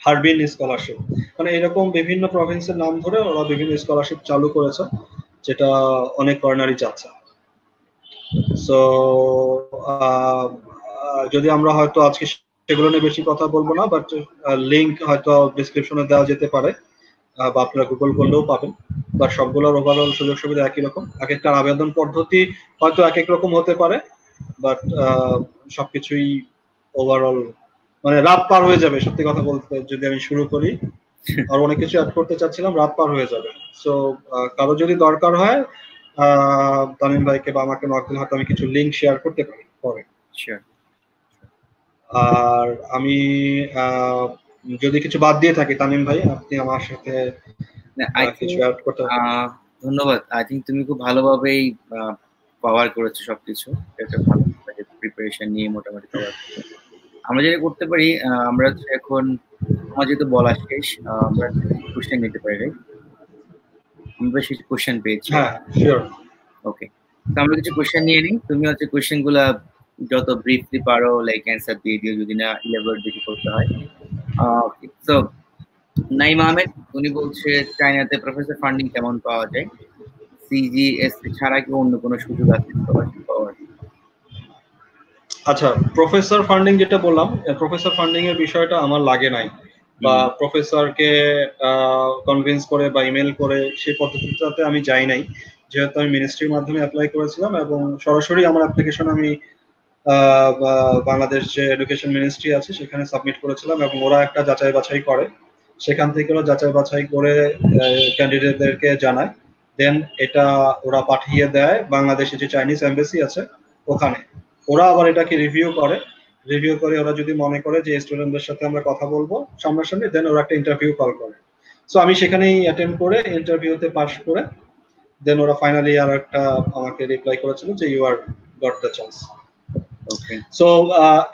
Harbin scholarship, মানে এরকম বিভিন্ন প্রভিন্সের নাম ধরে ওরা বিভিন্ন স্কলারশিপ চালু করেছে, যেটা অনেক কর্নারই যাচ্ছে। সো যদি আমরা হয়তো আজকে সেগুলো নিয়ে বেশি কথা বলবো না, বাট লিঙ্ক হয়তো ডিসক্রিপশনে দেওয়া যেতে পারে, বা আপনারা গুগল করলেও পাবেন। বা সবগুলোর ওভারঅল সুযোগ সুবিধা একই রকম, এক একটা আবেদন পদ্ধতি হয়তো এক এক রকম হতে পারে, বাট সবকিছুই ওভারঅল মানে রাত পার হয়ে যাবে। সত্যি কথা বলতে যদি আমি শুরু করি, আর অনেক কিছু অ্যাড করতে চাচ্ছিলাম, রাত পার হয়ে যাবে। সো কারো যদি দরকার হয় তামিম ভাইকে বা আমাকে নক দিলে হয়তো আমি কিছু লিঙ্ক শেয়ার করতে পারি পরে। আর আমি যদি কিছু বাদ দিয়ে থাকি, তামিম ভাই আপনি আমার সাথে কিছু অ্যাড করতে পারেন। ধন্যবাদ। আই থিঙ্ক তুমি খুব ভালোভাবেই কভার করেছো সবকিছু, একটা ভালো প্রিপারেশন নিয়ে মোটামুটি কভার করেছো। আমরা যেটা করতে পারি, আমরা এখন আমার যেহেতু বলা শেষ, আমরা কোশ্চেন নিতে পারি, রাইট? আমি বেশ কিছু কোশ্চেন পেয়েছি। হ্যাঁ, শিওর। ওকে, তো আমরা কিছু কোশ্চেন নিয়ে নিই। তুমি হচ্ছে কোশ্চেন গুলা যত ব্রিফলি পারো লাইক অ্যান্সার দিয়ে দিও, যদি না ইলাবোরেট বেশি করতে হয়। ওকে, সো নাইম আহমেদ উনি বলছে চায়নাতে প্রফেসর ফান্ডিং কেমন পাওয়া যায়, সিজিএসসি ছাড়া কি অন্য কোনো সুযোগ আছে স্কলারশিপ পাওয়ার? আচ্ছা, প্রফেসর ফান্ডিং যেটা বললাম, প্রফেসর ফান্ডিং এর বিষয়টা আমার লাগে নাই, বা প্রফেসরকে কনভিন্স করে বা ইমেল করে সেই পদ্ধতিটাতে আমি যাই নাই, যেহেতু আমি মিনিস্ট্রির মাধ্যমে অ্যাপ্লাই করেছিলাম এবং সরাসরি আমার অ্যাপ্লিকেশন আমি বাংলাদেশ যে এডুকেশন মিনিস্ট্রি আছে সেখানে সাবমিট করেছিলাম এবং ওরা একটা যাচাই বাছাই করে, সেখান থেকে ওরা যাচাই বাছাই করে ক্যান্ডিডেটদেরকে জানায়, দেন এটা ওরা পাঠিয়ে দেয় বাংলাদেশে যে চাইনিজ এমবাসি আছে ওখানে। ওরা আবার এটাকে রিভিউ করে ওরা যদি মনে করে যে স্টুডেন্টদের সাথে আমরা কথা বলবো সামনাসামনি, দেন ওরা একটা ইন্টারভিউ কল করে। সো আমি সেখানেই অ্যাটেন্ড করে ইন্টারভিউতে পাস করে দেন ওরা ফাইনালি আর একটা আমাকে রিপ্লাই করেছিল যে you are got the chance. So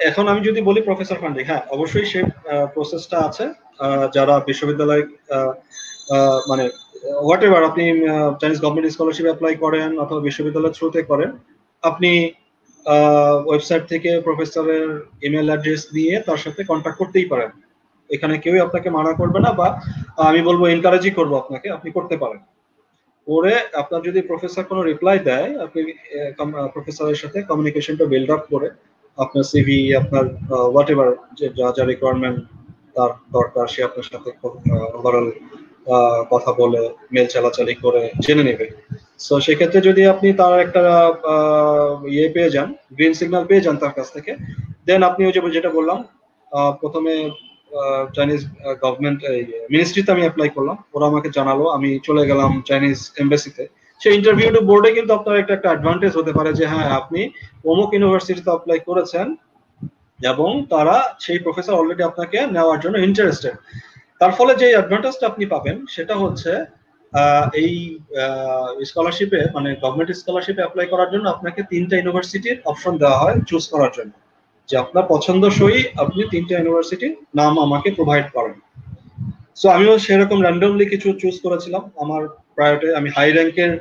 এখন আমি যদি বলি প্রফেসর ফান্ডিং, হ্যাঁ অবশ্যই সেই প্রসেসটা আছে। যারা বিশ্ববিদ্যালয় মানে হোয়াট এভার আপনি চাইনিজ গভর্নমেন্ট স্কলারশিপ অ্যাপ্লাই করেন অথবা বিশ্ববিদ্যালয়ের থ্রুতে করেন, আপনি ওয়েবসাইট থেকে প্রফেসরের ইমেল অ্যাড্রেস দিয়ে তার সাথে কন্ট্যাক্ট করতেই পারেন। এখানে কেউই আপনাকে মানা করবে না, বা আমি বলবো এনকারেজই করবো আপনাকে, আপনি করতে পারেন। পরে আপনার যদি প্রফেসর কোনো রিপ্লাই দেয়, আপনি প্রফেসরের সাথে কমিউনিকেশনটা বিল্ড আপ করে আপনার সিভি, আপনার হোয়াট এভার যে যা যা রিকোয়ারমেন্ট তার দরকার সে আপনার সাথে ওভারঅল কথা বলে মেল চালাচালি করে জেনে নেবে। সো সেক্ষেত্রে যদি আপনি তার একটা ইয়ে পেয়ে যান, গ্রিন সিগন্যাল পেয়ে যান তার কাছ থেকে, দেন আপনি ওই যে যেটা বললাম প্রথমে চাইনিজ গভর্নমেন্ট মিনিস্ট্রিতে আমি অ্যাপ্লাই করলাম, ওরা আমাকে জানালো, আমি চলে গেলাম চাইনিজ এমবাসিতে। সেই ইন্টারভিউ বোর্ডে কিন্তু আপনার একটা অ্যাডভান্টেজ হতে পারে যে হ্যাঁ আপনি অমুক ইউনিভার্সিটিতে অ্যাপ্লাই করেছেন এবং তারা সেই প্রফেসর অলরেডি আপনাকে নেওয়ার জন্য ইন্টারেস্টেড। তার ফলে যে অ্যাডভান্টেজটা আপনি পাবেন সেটা হচ্ছে এই স্কলারশিপে মানে গভর্নমেন্ট স্কলারশিপে অ্যাপ্লাই করার জন্য আপনাকে 3টা ইউনিভার্সিটির অপশন দেওয়া হয় চুজ করার জন্য, যে আপনার পছন্দসই আপনি 3টা ইউনিভার্সিটির নাম আমাকে প্রোভাইড করেন। সো আমিও সেরকম র্যান্ডমলি কিছু চুজ করেছিলাম। আমার প্রায়োরিটি আমি হাই র্যাঙ্কের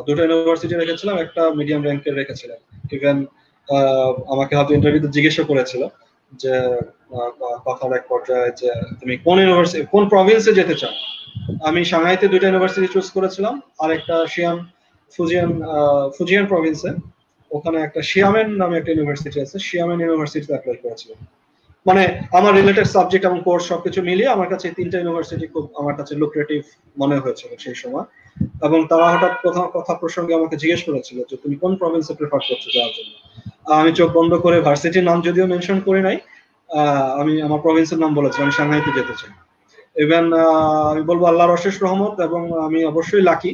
2টা ইউনিভার্সিটি রেখেছিলাম, একটা মিডিয়াম র্যাঙ্কের রেখেছিলাম। ইভেন আমাকে হয়তো ইন্টারভিউতে জিজ্ঞাসা করেছিল যে কথার এক পর্যায়ে যে তুমি কোন ইউনিভার্সিটি কোন প্রভিন্সে যেতে চাও। আমি সাংহাইতে 2টা ইউনিভার্সিটি চুজ করেছিলাম, আর একটা ফুজিয়ান প্রভিন্সে, ওখানে একটা শিয়ামেন নামে একটা ইউনিভার্সিটি আছে, শিয়ামেন ইউনিভার্সিটিতে অ্যাপ্লাই করেছিলাম। মানে আমার রিলেটেড সাবজেক্ট এবং কোর্স সবকিছু মিলিয়ে আমার কাছে 3টা ইউনিভার্সিটি খুব আমার কাছে লুক্রেটিভ মনে হয়েছিল সেই সময়। এবং তারা হঠাৎ কথা প্রসঙ্গে আমাকে জিজ্ঞেস করেছিল যে তুমি কোন প্রভিন্সে প্রেফার করছো যাওয়ার জন্য। আমি চোখ বন্ধ করে ভার্সিটির নাম যদিও মেনশন করি নাই, আমি আমার প্রভিন্সের নাম বলেছি আমি সাংহাইতে যেতে চাই। ইভেন আমি বলবো আল্লাহর অশেষ রহমত, এবং আমি অবশ্যই লাকি,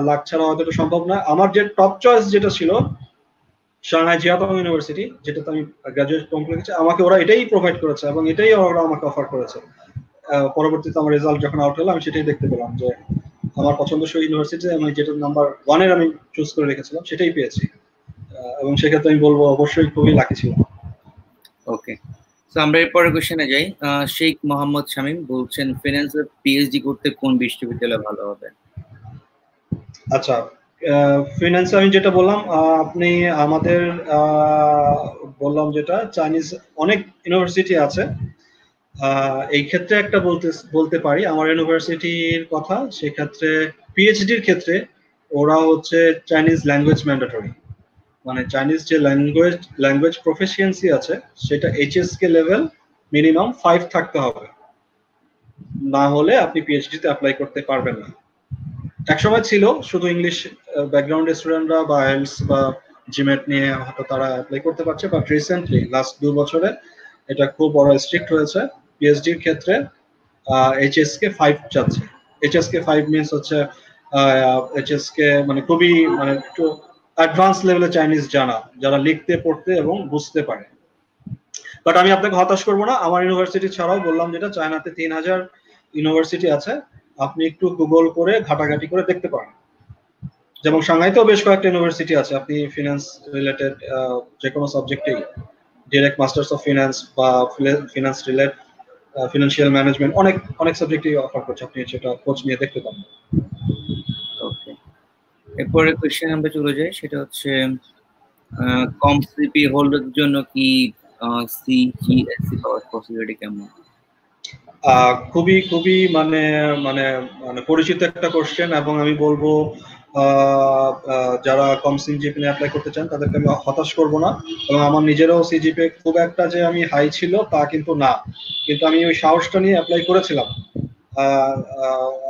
লাক ছাড়া হয়তো এটা সম্ভব না। আমার যে টপ চয়েস যেটা ছিল সাংহাই জিয়াটং ইউনিভার্সিটি, যেটাতে আমি গ্রাজুয়েট কমপ্লিট করেছি, আমাকে ওরা এটাই প্রোভাইড করেছে এবং এটাই ওরা আমাকে অফার করেছে। পরবর্তীতে আমার রেজাল্ট যখন আউট হলো আমি সেটাই দেখতে পেলাম যে আমার পছন্দসই ইউনিভার্সিটি আমি যেটা নাম্বার 1 এর আমি চুজ করে রেখেছিলাম সেটাই পেয়েছি, এবং সেক্ষেত্রে আমি বলবো অবশ্যই খুবই লাকি ছিল। ওকে, সো আমরা এরপরের কোশ্চেনে যাই। শেখ মোহাম্মদ শামীম বলছেন ফিনান্সে পিএইচডি করতে কোন বিশ্ববিদ্যালয় ভালো হবে? আচ্ছা, ফিনান্সে আমি যেটা বললাম, আপনি আমাদের বললাম যেটা চাইনিজ অনেক ইউনিভার্সিটি আছে, এই ক্ষেত্রে একটা বলতে পারি আমার ইউনিভার্সিটির কথা। সেক্ষেত্রে পিএইচডির ক্ষেত্রে ওরা হচ্ছে চাইনিজ ল্যাঙ্গুয়েজ ম্যান্ডেটরি, মানে চাইনিজ যে ল্যাঙ্গুয়েজ প্রফিসিয়েন্সি আছে সেটা এইচএসকে লেভেল মিনিমাম 5 থাকতে হবে, না হলে আপনি পিএইচডিতে অ্যাপ্লাই করতে পারবেন না। একসময় ছিল শুধু ইংলিশ ব্যাকগ্রাউন্ডের স্টুডেন্টরা বা আইএলটিএস বা জিমেট নিয়ে হয়তো তারা অ্যাপ্লাই করতে পারছে, বাট রিসেন্টলি লাস্ট 2 বছরে এটা খুব বড় স্ট্রিক্ট হয়েছে। পিএইচডির ক্ষেত্রে এইচএসকে 5 যাচ্ছে। এইচএসকে 5 মিন্স হচ্ছে এইচএসকে মানে খুবই মানে একটু অ্যাডভান্স লেভেলে চাইনিজ জানা, যারা লিখতে পড়তে এবং বুঝতে পারে। বাট আমি আপনাকে হতাশ করবো না, আমার ইউনিভার্সিটি ছাড়াও বললাম যেটা চায়নাতে 3000 ইউনিভার্সিটি আছে, আপনি একটু গুগল করে ঘাটাঘাটি করে দেখতে পারেন। যেমন সাংহাইতেও বেশ কয়েকটা ইউনিভার্সিটি আছে, আপনি ফিনান্স রিলেটেড যে কোনো সাবজেক্টেই ডিরেক্ট মাস্টার্স অফ ফিনান্স বা ফিনান্স রিলেটেড ফিনান্সিয়াল ম্যানেজমেন্ট অনেক অনেক সাবজেক্টই অফার করছে, আপনি সেটা খোঁজ নিয়ে দেখতে পারেন। ওকে, এরপরে কোশ্চেন আমরা চলে যাই, সেটা হচ্ছে কম সিপি হোল্ডারদের জন্য কি সিজিএসসি পাওয়ার পসিবিলিটি কেমন? খুবই খুবই মানে মানে মানে পরিচিত একটা কোশ্চেন, এবং আমি বলবো যারা কম সিজিপিএ নিয়ে অ্যাপ্লাই করতে চান তাদেরকে আমি হতাশ করব না। এবং আমার নিজেরও সিজিপিএ খুব একটা যে আমি হাই ছিল তা কিন্তু না, কিন্তু আমি ওই সাহসটা নিয়ে অ্যাপ্লাই করেছিলাম।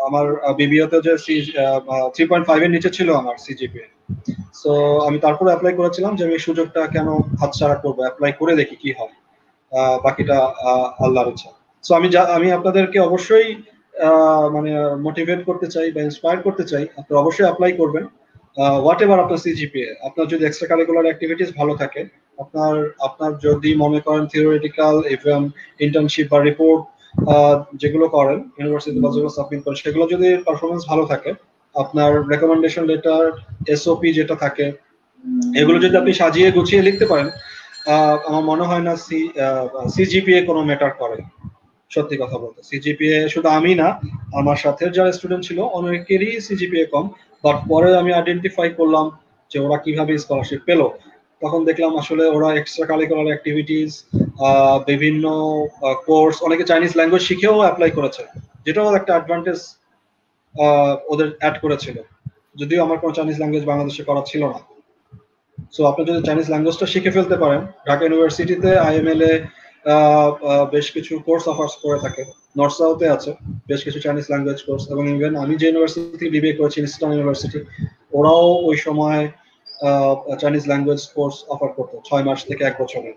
আমার বিবিওতে যে 3.5 এর নিচে ছিল আমার সিজিপিএ, সো আমি তারপরে অ্যাপ্লাই করেছিলাম যে আমি সুযোগটা কেন হাতছাড়া করবো, অ্যাপ্লাই করে দেখি কি হয়, বাকিটা আল্লাহর ইচ্ছা। সো আমি আপনাদেরকে অবশ্যই মানে মোটিভেট করতে চাই বা ইন্সপায়ার করতে চাই, আপনারা অবশ্যই অ্যাপ্লাই করবেন। হোয়াট এভার আপনার সিজিপিএ, আপনার যদি এক্সট্রা কারিকুলার অ্যাক্টিভিটিস ভালো থাকে, আপনার আপনার যদি মনে করেন থিওরিটিক্যাল ইভেন ইন্টার্নশিপ বা রিপোর্ট যেগুলো করেন ইউনিভার্সিটি বা যেগুলো সাবমিট করেন সেগুলো যদি পারফরমেন্স ভালো থাকে, আপনার রেকমেন্ডেশন লেটার, এসওপি যেটা থাকে, এগুলো যদি আপনি সাজিয়ে গুছিয়ে লিখতে পারেন, আমার মনে হয় না সিজিপিএ কোনো ম্যাটার করে। সত্যি কথা বলতে সিজিপিএ শুধু আমি না, আমার সাথে যারা স্টুডেন্ট ছিল অনেকেরই সিজিপিএ কম, বাট পরে আমি আইডেন্টিফাই করলাম যে ওরা কিভাবে স্কলারশিপ পেলো। তখন দেখলাম আসলে ওরা এক্সট্রা কারিকুলার অ্যাক্টিভিটিস, বিভিন্ন কোর্স, অনেকে চাইনিজ ল্যাঙ্গুয়েজ শিখেও অ্যাপ্লাই করেছে, যেটাও একটা অ্যাডভান্টেজ ওদের অ্যাড করেছিল, যদিও আমার কোনো চাইনিজ ল্যাঙ্গুয়েজ বাংলাদেশে করা ছিল না। সো আপনি যদি চাইনিজ ল্যাঙ্গুয়েজটা শিখে ফেলতে পারেন, ঢাকা ইউনিভার্সিটিতে আইএমএল এ বেশ কিছু কোর্স অফার্স করে থাকে, নর্থ সাউথে আছে বেশ কিছু চাইনিজ ল্যাঙ্গুয়েজ কোর্স, এবং ইভেন আমি যে ইউনিভার্সিটি বিবিএ করেছি ইস্টার্ন ইউনিভার্সিটি, ওরাও ওই সময় চাইনিজ ল্যাঙ্গুয়েজ কোর্স অফার করতো 6 মাস থেকে 1 বছরের।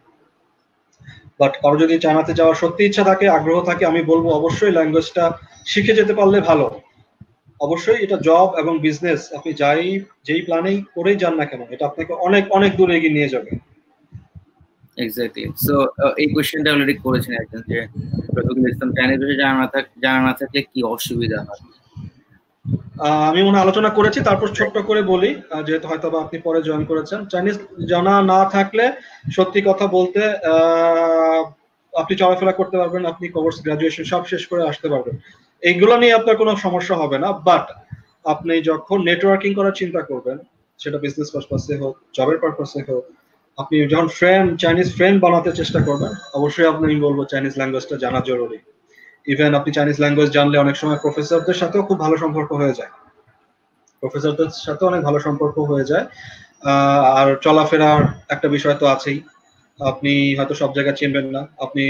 বাট কারো যদি চায়নাতে যাওয়ার সত্যি ইচ্ছা থাকে, আগ্রহ থাকে, আমি বলবো অবশ্যই ল্যাঙ্গুয়েজটা শিখে যেতে পারলে ভালো। অবশ্যই এটা জব এবং বিজনেস, আপনি যেই প্ল্যানেই করেই যান না কেন, এটা আপনাকে অনেক অনেক দূর এগিয়ে নিয়ে যাবে। এক্স্যাক্টলি। সো এই কোশ্চেনটা অলরেডি করেছেন একজন, যে রফিকুল ইসলাম চাইনিজ ভাষা জানা না থাকলে কি অসুবিধা হয়। আমি মনে আলোচনা করেছি, তারপর ছোট্ট করে বলি, যেহেতু হয়তো আপনি পরে জয়েন করেছেন। চাইনিজ জানা না থাকলে সত্যি কথা বলতে আপনি চলাফেরা করতে পারবেন, আপনি কোর্স গ্রাজুয়েশন সব শেষ করে আসতে পারবেন, এইগুলো নিয়ে আপনার কোনো সমস্যা হবে না। বাট আপনি যখন নেটওয়ার্কিং করার চিন্তা করবেন, সেটা বিজনেস পারপাসে হোক, জবের পারপাসে হোক, আপনি যখন চাইনিজ ফ্রেন্ড বানাতে চেষ্টা করবেন, অবশ্যই আমি বলবো চাইনিজ ল্যাঙ্গুয়েজটা জানা জরুরি। ইভেন আপনি চাইনিজ ল্যাঙ্গুয়েজ জানলে অনেক সময় প্রফেসরদের সাথেও খুব ভালো সম্পর্ক হয়ে যায়, প্রফেসরদের সাথে অনেক ভালো সম্পর্ক হয়ে যায়। আর চলাফেরার একটা বিষয় তো আছেই, আপনি হয়তো সব জায়গা চিনবেন না, আপনি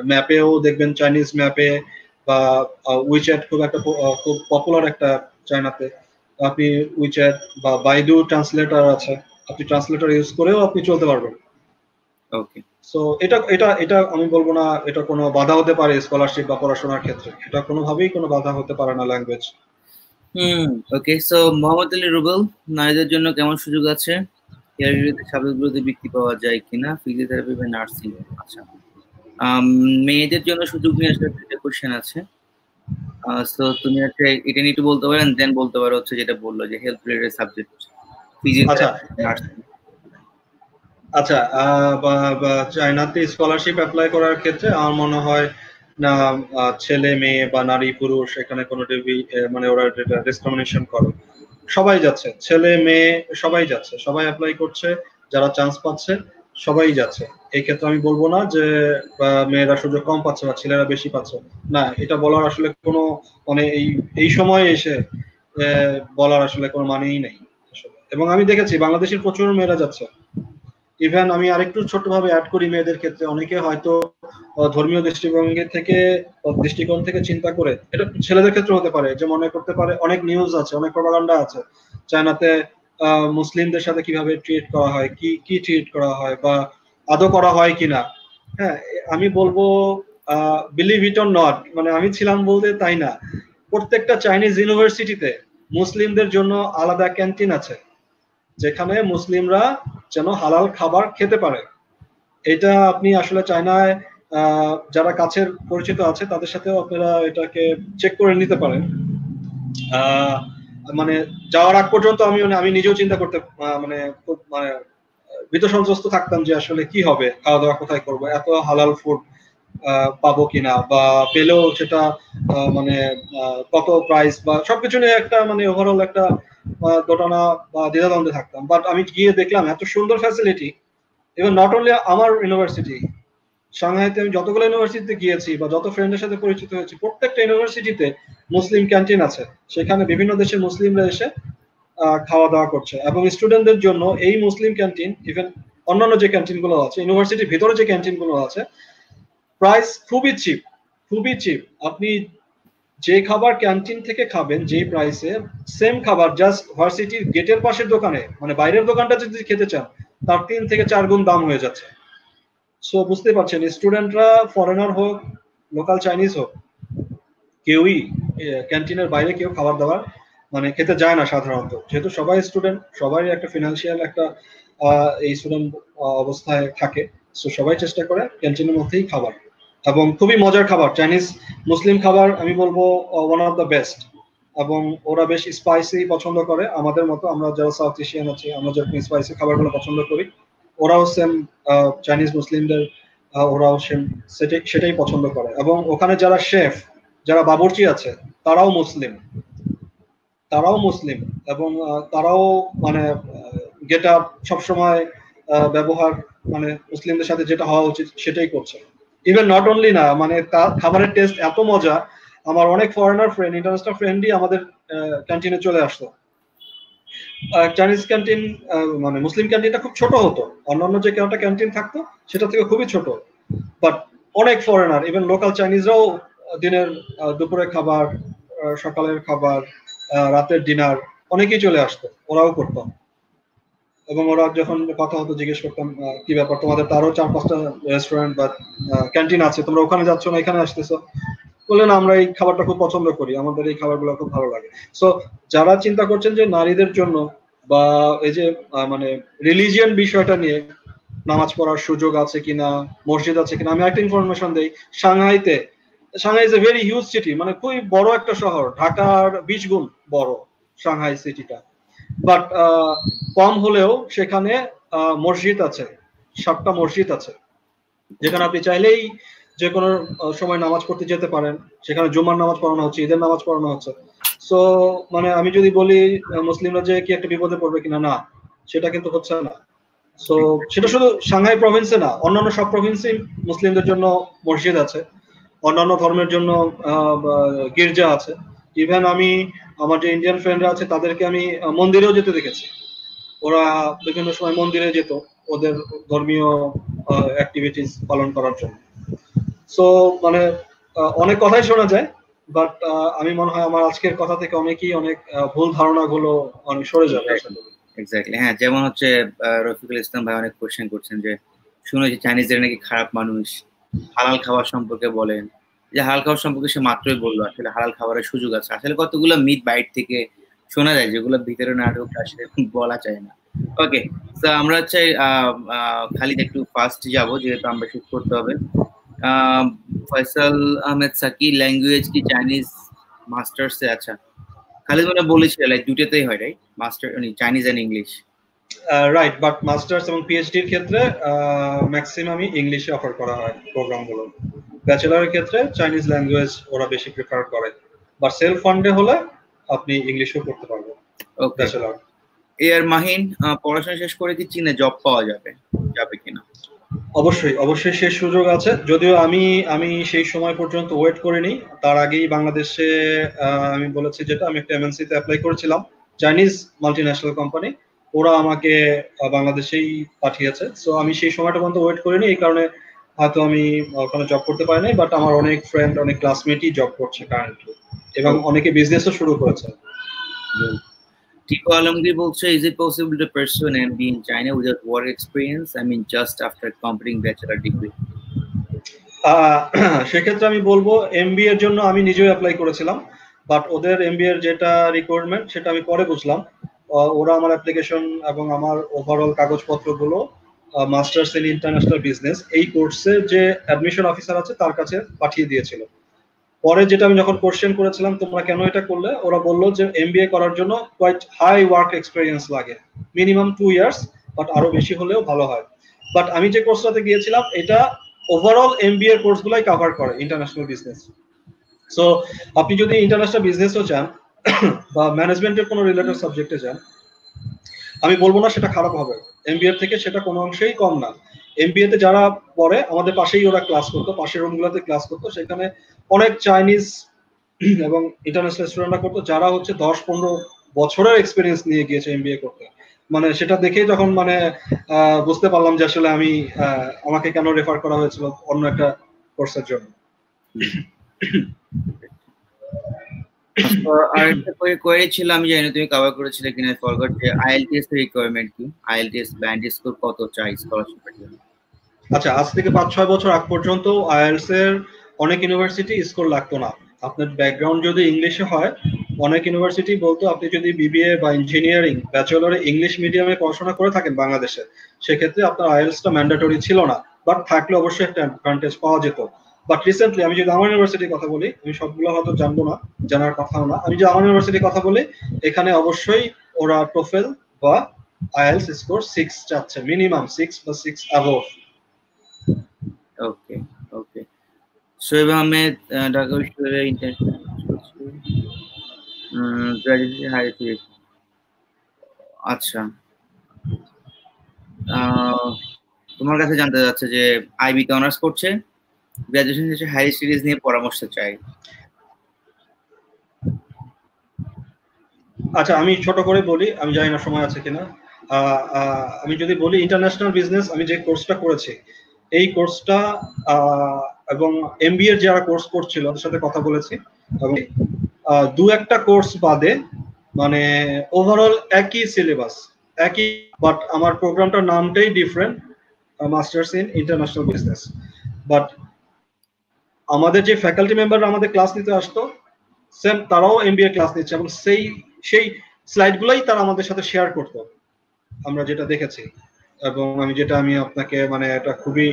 ম্যাপেও দেখবেন চাইনিজ ম্যাপে বা উইচ্যাট খুব পপুলার একটা চায়নাতে, আপনি উইচ্যাট বা বাইডু ট্রান্সলেটর আছে, আপনি ট্রান্সলেটর ইউজ করেও আপনি চলতে পারবেন। ওকে, সো এটা এটা এটা আমি বলবো না এটা কোনো বাধা হতে পারে স্কলারশিপ বা পড়াশোনার ক্ষেত্রে, এটা কোনোভাবেই কোনো বাধা হতে পারে না ল্যাঙ্গুয়েজ। ওকে। সো মোহাম্মদ আলী রুবেল, নারীদের জন্য কেমন সুযোগ আছে? ক্যারিয়ারে সাবেক বিরোধী বৃত্তি পাওয়া যায় কিনা? ফিজিওথেরাপি বা নার্সিং? আচ্ছা, মেয়েদের জন্য সুযোগ নিয়ে আসলে একটা কোশ্চেন আছে। সো তুমি একটা এটা নিয়ে একটু বলতে পারেন, দেন বলতে পারো হচ্ছে যেটা বললো যে health related subject, physiotherapy, nursing. আচ্ছা, চায়নাতে স্কলারশিপ অ্যাপ্লাই করার ক্ষেত্রে আমার মনে হয় না ছেলে মেয়ে বা নারী পুরুষ এখানে কোনো মানে ওরা ডিসক্রিমিনেশন করে, সবাই যাচ্ছে, ছেলে মেয়ে সবাই যাচ্ছে, সবাই অ্যাপ্লাই করছে, যারা চান্স পাচ্ছে সবাই যাচ্ছে। এই ক্ষেত্রে আমি বলবো না যে মেয়েরা সুযোগ কম পাচ্ছে বা ছেলেরা বেশি পাচ্ছে, না, এটা বলার আসলে কোনো মানে এই সময় এসে বলার আসলে কোনো মানেই নেই আসলে। এবং আমি দেখেছি বাংলাদেশের প্রচুর মেয়েরা যাচ্ছে। ইভেন আমি আরেকটু ছোটভাবে অ্যাড করি, মেয়েদের ক্ষেত্রে অনেকে হয়তো ধর্মীয় দৃষ্টিকোণ থেকে চিন্তা করে, এটা ছেলেদের ক্ষেত্রে হতে পারে, যে মনে করতে পারে অনেক নিউজ আছে, অনেক প্রপাগান্ডা আছে চায়নাতে মুসলিমদের সাথে কিভাবে ট্রিট করা হয়, কি ট্রিট করা হয় বা আদৌ করা হয় কিনা। হ্যাঁ, আমি বলবো বিলিভ ইট অর নট, মানে আমি ছিলাম বলতে তাই না, প্রত্যেকটা চাইনিজ ইউনিভার্সিটিতে মুসলিমদের জন্য আলাদা ক্যান্টিন আছে, যেখানে মুসলিমরা যেন হালাল খাবার খেতে পারে। এটা আপনি আসলে চায়নায় যারা কাছের পরিচিত আছে তাদের সাথেও আপনারা এটাকে চেক করে নিতে পারেন। মানে যাওয়ার আগ পর্যন্ত আমি নিজেও চিন্তা করতে মানে খুব মানে ভীত সন্ত্রস্ত থাকতাম যে আসলে কি হবে, খাওয়া দাওয়া কোথায় করবো, এত হালাল ফুড পাবো কিনা, বা পেলেও সেটা মানে কত প্রাইস বা সবকিছু নিয়ে একটা মানে ওভারঅল একটা দোটানা বা দ্বিধাদ্বন্দ্বে থাকতাম। বাট আমি গিয়ে দেখলাম এত সুন্দর ফ্যাসিলিটি, এবং নট অনলি আমার ইউনিভার্সিটি, সাংহাইতে আমি যতগুলো ইউনিভার্সিটিতে গিয়েছি বা যত ফ্রেন্ডের সাথে পরিচিত হয়েছি, প্রত্যেকটা ইউনিভার্সিটিতে মুসলিম ক্যান্টিন আছে, সেখানে বিভিন্ন দেশের মুসলিমরা এসে খাওয়া দাওয়া করছে। এবং স্টুডেন্টদের জন্য এই মুসলিম ক্যান্টিন, ইভেন অন্যান্য যে ক্যান্টিন গুলো আছে, ইউনিভার্সিটির ভিতরে যে ক্যান্টিন গুলো আছে, প্রাইস খুবই চিপ, খুবই চিপ। আপনি যে খাবার ক্যান্টিন থেকে খাবেন যে প্রাইসে, সেম খাবার জাস্ট ভার্সিটির গেটের পাশের দোকানে, মানে বাইরের দোকানটা যদি খেতে চান, তার 3 থেকে 4 গুণ দাম হয়ে যাচ্ছে। সো বুঝতে পারছেন, স্টুডেন্টরা ফরেনার হোক, লোকাল চাইনিজ হোক, কেউই ক্যান্টিনের বাইরে কেউ খাবার দাবার মানে খেতে যায় না সাধারণত, যেহেতু সবাই স্টুডেন্ট, সবাই একটা ফিনান্সিয়াল একটা এই স্টুডেন্ট অবস্থায় থাকে। সো সবাই চেষ্টা করে ক্যান্টিনের মধ্যেই খাবার, এবং খুবই মজার খাবার। চাইনিজ মুসলিম খাবার আমি বলবো ওয়ান অফ দ্য বেস্ট। এবং ওরা বেশ স্পাইসি পছন্দ করে, আমাদের মতো আমরা যারা সাউথ এশিয়ান আছি, আমরা যখন স্পাইসি খাবারগুলো পছন্দ করি, ওরাও সেম চাইনিজ মুসলিমদের ওরাও সেম সেটাই পছন্দ করে। এবং ওখানে যারা শেফ, যারা বাবুর্চি আছে, তারাও মুসলিম, তারাও মুসলিম। এবং তারাও মানে গেট আপ সবসময় ব্যবহার মানে মুসলিমদের সাথে যেটা হওয়া উচিত সেটাই করছে। ইভেন নট অনলি না, মানে খাবারের টেস্ট এত মজা, আমার অনেক ফরেনার ফ্রেন্ড, ইন্টারন্যাশনাল ফ্রেন্ডই আমাদের ক্যান্টিনে চলে আসতো। চাইনিজ ক্যান্টিন মানে মুসলিম ক্যান্টিনটা খুব ছোট হতো, অন্যান্য যে একটা ক্যান্টিন থাকতো সেটা থেকে খুবই ছোট, বাট অনেক ফরেনার, ইভেন লোকাল চাইনিজরাও দিনের দুপুরের খাবার, সকালের খাবার, রাতের ডিনার অনেকেই চলে আসতো, ওরাও করতো। এবং ওরা যখন কথা হতো জিজ্ঞেস করতাম কি ব্যাপার, তোমাদের তো আরো 4-5টা রেস্টুরেন্ট বা ক্যান্টিন আছে, তোমরা ওখানে যাচ্ছ না এখানে আসতেছো? বললেন আমরা এই খাবারটা খুব পছন্দ করি, আমাদের এই খাবারগুলো খুব ভালো লাগে। সো যারা চিন্তা করছেন যে নারীদের জন্য বা এই যে মানে রিলিজিয়ান বিষয়টা নিয়ে নামাজ পড়ার সুযোগ আছে কিনা, মসজিদ আছে কিনা, আমি একটা ইনফরমেশন দেই। সাংহাইতে, Shanghai is a very huge city, মানে খুবই বড় একটা শহর, ঢাকার 20 গুণ বড় সাংহাই সিটিটা। বাট কম হলেও সেখানে মসজিদ আছে, 7টা মসজিদ আছে, যেখানে আপনি চাইলেই যে কোনো সময় নামাজ পড়তে যেতে পারেন। সেখানে জুমার নামাজ পড়ানো হচ্ছে, ঈদের নামাজ পড়ানো হচ্ছে। সো মানে আমি যদি বলি মুসলিমরা যে কি একটা বিপদে পড়বে কিনা, না, সেটা কিন্তু হচ্ছে না। সো সেটা শুধু সাংহাই প্রভিন্সে না, অন্যান্য সব প্রভিন্সে মুসলিমদের জন্য মসজিদ আছে, অন্যান্য ধর্মের জন্য গির্জা আছে। ইভেন আমি আমার যে ইন্ডিয়ান ফ্রেন্ডরা আছে তাদেরকে আমি মন্দিরেও যেতে দেখেছি, ওরা বিভিন্ন সময় মন্দিরে যেত ওদের ধর্মীয় অ্যাক্টিভিটিস পালন করার জন্য। সো মানে অনেক কথাই শোনা যায়, বাট আমি মনে হয় আমার আজকের কথা থেকে অনেকেই অনেক ভুল ধারণাগুলো অনেক সরে যাবে। এক্স্যাক্টলি, হ্যাঁ, যেমন হচ্ছে রফিকুল ইসলাম ভাই অনেক কোশ্চেন করছেন যে শুনেছি চাইনিজরা নাকি খারাপ মানুষ, হালাল খাবার সম্পর্কে বলেন। যে হালাল খাবার সম্পর্কে সে মাত্রই বললো, আসলে হালাল খাবারের সুযোগ আছে, আসলে কতগুলো মিথ বাইট থেকে শোনা যায় যেগুলো ভিতরে না ঢুকলে আসলে বলা যায় না। ওকে, তো আমরা হচ্ছে খালিদ একটু ফাস্ট যাব যেহেতু আমরা শুট করতে হবে। ফয়সাল আহমেদ সাকি, ল্যাঙ্গুয়েজ কি চাইনিজ মাস্টার্স এ? আচ্ছা, খালিদ মানে বলেছিল লাইক দুটোতেই হয়, right? Master Chinese and English, right, but masters এবং পিএইচডি এর ক্ষেত্রে ম্যাক্সিমামই ইংলিশে অফার করা হয় প্রোগ্রামগুলো। ব্যাচেলরের ক্ষেত্রে চাইনিজ ল্যাঙ্গুয়েজ ওরা বেশি প্রেফার করে, বা সেলফ ফান্ডে হলে আপনি ইংলিশও করতে পারবেন। ওকে, ব্যাচেলর। এর মাহিন পড়াশোনা শেষ করে কি চীনে জব পাওয়া যাবে কিনা? অবশ্যই, অবশ্যই সে সুযোগ আছে, যদিও আমি সেই সময় পর্যন্ত ওয়েট করিনি। তার আগেই বাংলাদেশে আমি বলেছি যেটা, আমি একটা এমএনসি তে অ্যাপ্লাই করেছিলাম, চাইনিজ মাল্টিন্যাশনাল কোম্পানি, ওরা আমাকে বাংলাদেশেই পাঠিয়েছে। সো আমি সেই সময়টা পর্যন্ত ওয়েট করিনি, এই কারণে হয়তো আমি ওখানে জব করতে পারিনি। বাট আমার অনেক ফ্রেন্ড, অনেক ক্লাসমেটই জব করছে কারেন্টলি, এবং অনেকে বিজনেসও শুরু করেছে। Tiko Alamgir বলছে, is it possible to pursue an MBA in China without work experience? I mean, just after completing bachelor degree. সেক্ষেত্রে আমি বলবো এমবিএ এর জন্য আমি নিজেও অ্যাপ্লাই করেছিলাম, বাট ওদের এমবিএ এর যেটা রিকোয়ারমেন্ট সেটা আমি পরে বুঝলাম। ওরা আমার অ্যাপ্লিকেশন এবং আমার ওভারঅল কাগজপত্রগুলো মাস্টার্স ইন ইন্টারন্যাশনাল বিজনেস এই কোর্সের যে অ্যাডমিশন অফিসার আছে তার কাছে পাঠিয়ে দিয়েছিল। পরে যেটা আমি যখন কোশ্চেন করেছিলাম তোমরা কেন এটা করলে, ওরা বললো যে এমবিএ করার জন্য কোয়াইট হাই ওয়ার্ক এক্সপেরিয়েন্স লাগে, মিনিমাম 2 ইয়ার্স, বাট আরো বেশি হলেও ভালো হয়। বাট আমি যে কোর্সটাতে গিয়েছিলাম এটা ওভারঅল এমবিএ কোর্সগুলাই কভার করে ইন্টারন্যাশনাল বিজনেস। সো আপনি যদি ইন্টারন্যাশনাল বিজনেসও চান বা ম্যানেজমেন্টের কোনো রিলেটেড সাবজেক্টে যান, আমি বলবো না সেটা খারাপ হবে, এমবিএ থেকে সেটা কোনো অংশেই কম না। এমবিএ তে যারা পড়ে আমাদের পাশেই ওরা ক্লাস করতো, পাশের রুমগুলোতে ক্লাস করতো, সেখানে অনেক চাইনিজ এবং ইন্টারন্যাশনাল স্টুডেন্টরা করতো যারা হচ্ছে 10-15 বছরের এক্সপিরিয়েন্স নিয়ে গিয়েছে এমবিএ করতে। মানে সেটা দেখেই যখন মানে বুঝতে পারলাম যে আসলে আমি আমাকে কেন রেফার করা হয়েছিল অন্য একটা কোর্সের জন্য। আরেকটা কোয়েরি ছিল, আমি জানি তুমি কভার করেছিলে কিনা, ফরগট, যে আইএলটিএস এর রিকোয়ারমেন্ট কি? আইএলটিএস ব্যান্ড স্কোর কত চাই স্কলারশিপের জন্য? আচ্ছা, আজ থেকে 5-6 বছর আগ পর্যন্ত আইএলটিএস এর অনেক ইউনিভার্সিটি স্কোর লাগতো না। আপনার ব্যাকগ্রাউন্ড যদি ইংলিশে হয়, অনেক ইউনিভার্সিটি বলতো আপনি যদি বিবিএ বা ইঞ্জিনিয়ারিং ব্যাচেলরে ইংলিশ মিডিয়ামে পড়াশোনা করে থাকেন বাংলাদেশে, সেক্ষেত্রে আপনার আইএলটিএসটা ম্যান্ডেটরি ছিল না, বাট থাকলে অবশ্যই একটা অ্যাডভান্টেজ পাওয়া যেত। বাট রিসেন্টলি আমি যদি আমার ইউনিভার্সিটির কথা বলি, আমি সবগুলো হয়তো জানবো না, জানার কথাও না, আমি যদি আমার ইউনিভার্সিটির কথা বলি, এখানে অবশ্যই ওরা টোফেল বা আইএলটিএস স্কোর 6 চাচ্ছে, মিনিমাম 6 বা 6 অ্যাবভ। ওকে ওকে। শোয়েব আহমেদ, ঢাকা বিশ্ববিদ্যালয়ের ইন্টারন্যাশনাল করছি, গ্র্যাজুয়েশন হাই এডুকেশন। আচ্ছা, তোমার কাছে জানতে যাচ্ছে যে আইবি তে অনার্স করছে, গ্র্যাজুয়েশন শেষে হায়ার স্টাডিজ নিয়ে পরামর্শ চাই। আচ্ছা, আমি ছোট করে বলি, আমি জানি না সময় আছে কিনা। আমি যদি বলি ইন্টারন্যাশনাল বিজনেস, আমি যে কোর্সটা করেছি এই কোর্সটা এবং এমবিএ এর যারা কোর্স করছিল ওদের সাথে কথা বলেছি, এবং দু একটা কোর্স বাদে মানে ওভারঅল একই সিলেবাস, একই, বাট আমার প্রোগ্রামটার নামটাই different, masters in international business. But আমাদের যে ফ্যাকাল্টি মেম্বাররা আমাদের ক্লাস নিতে আসতো, সেম তারাও এমবিএ ক্লাস নিচ্ছে, এবং সেই স্লাইডগুলোই তারা আমাদের সাথে শেয়ার করতো, আমরা যেটা দেখেছি। এবং আমি আপনাকে মানে এটা খুবই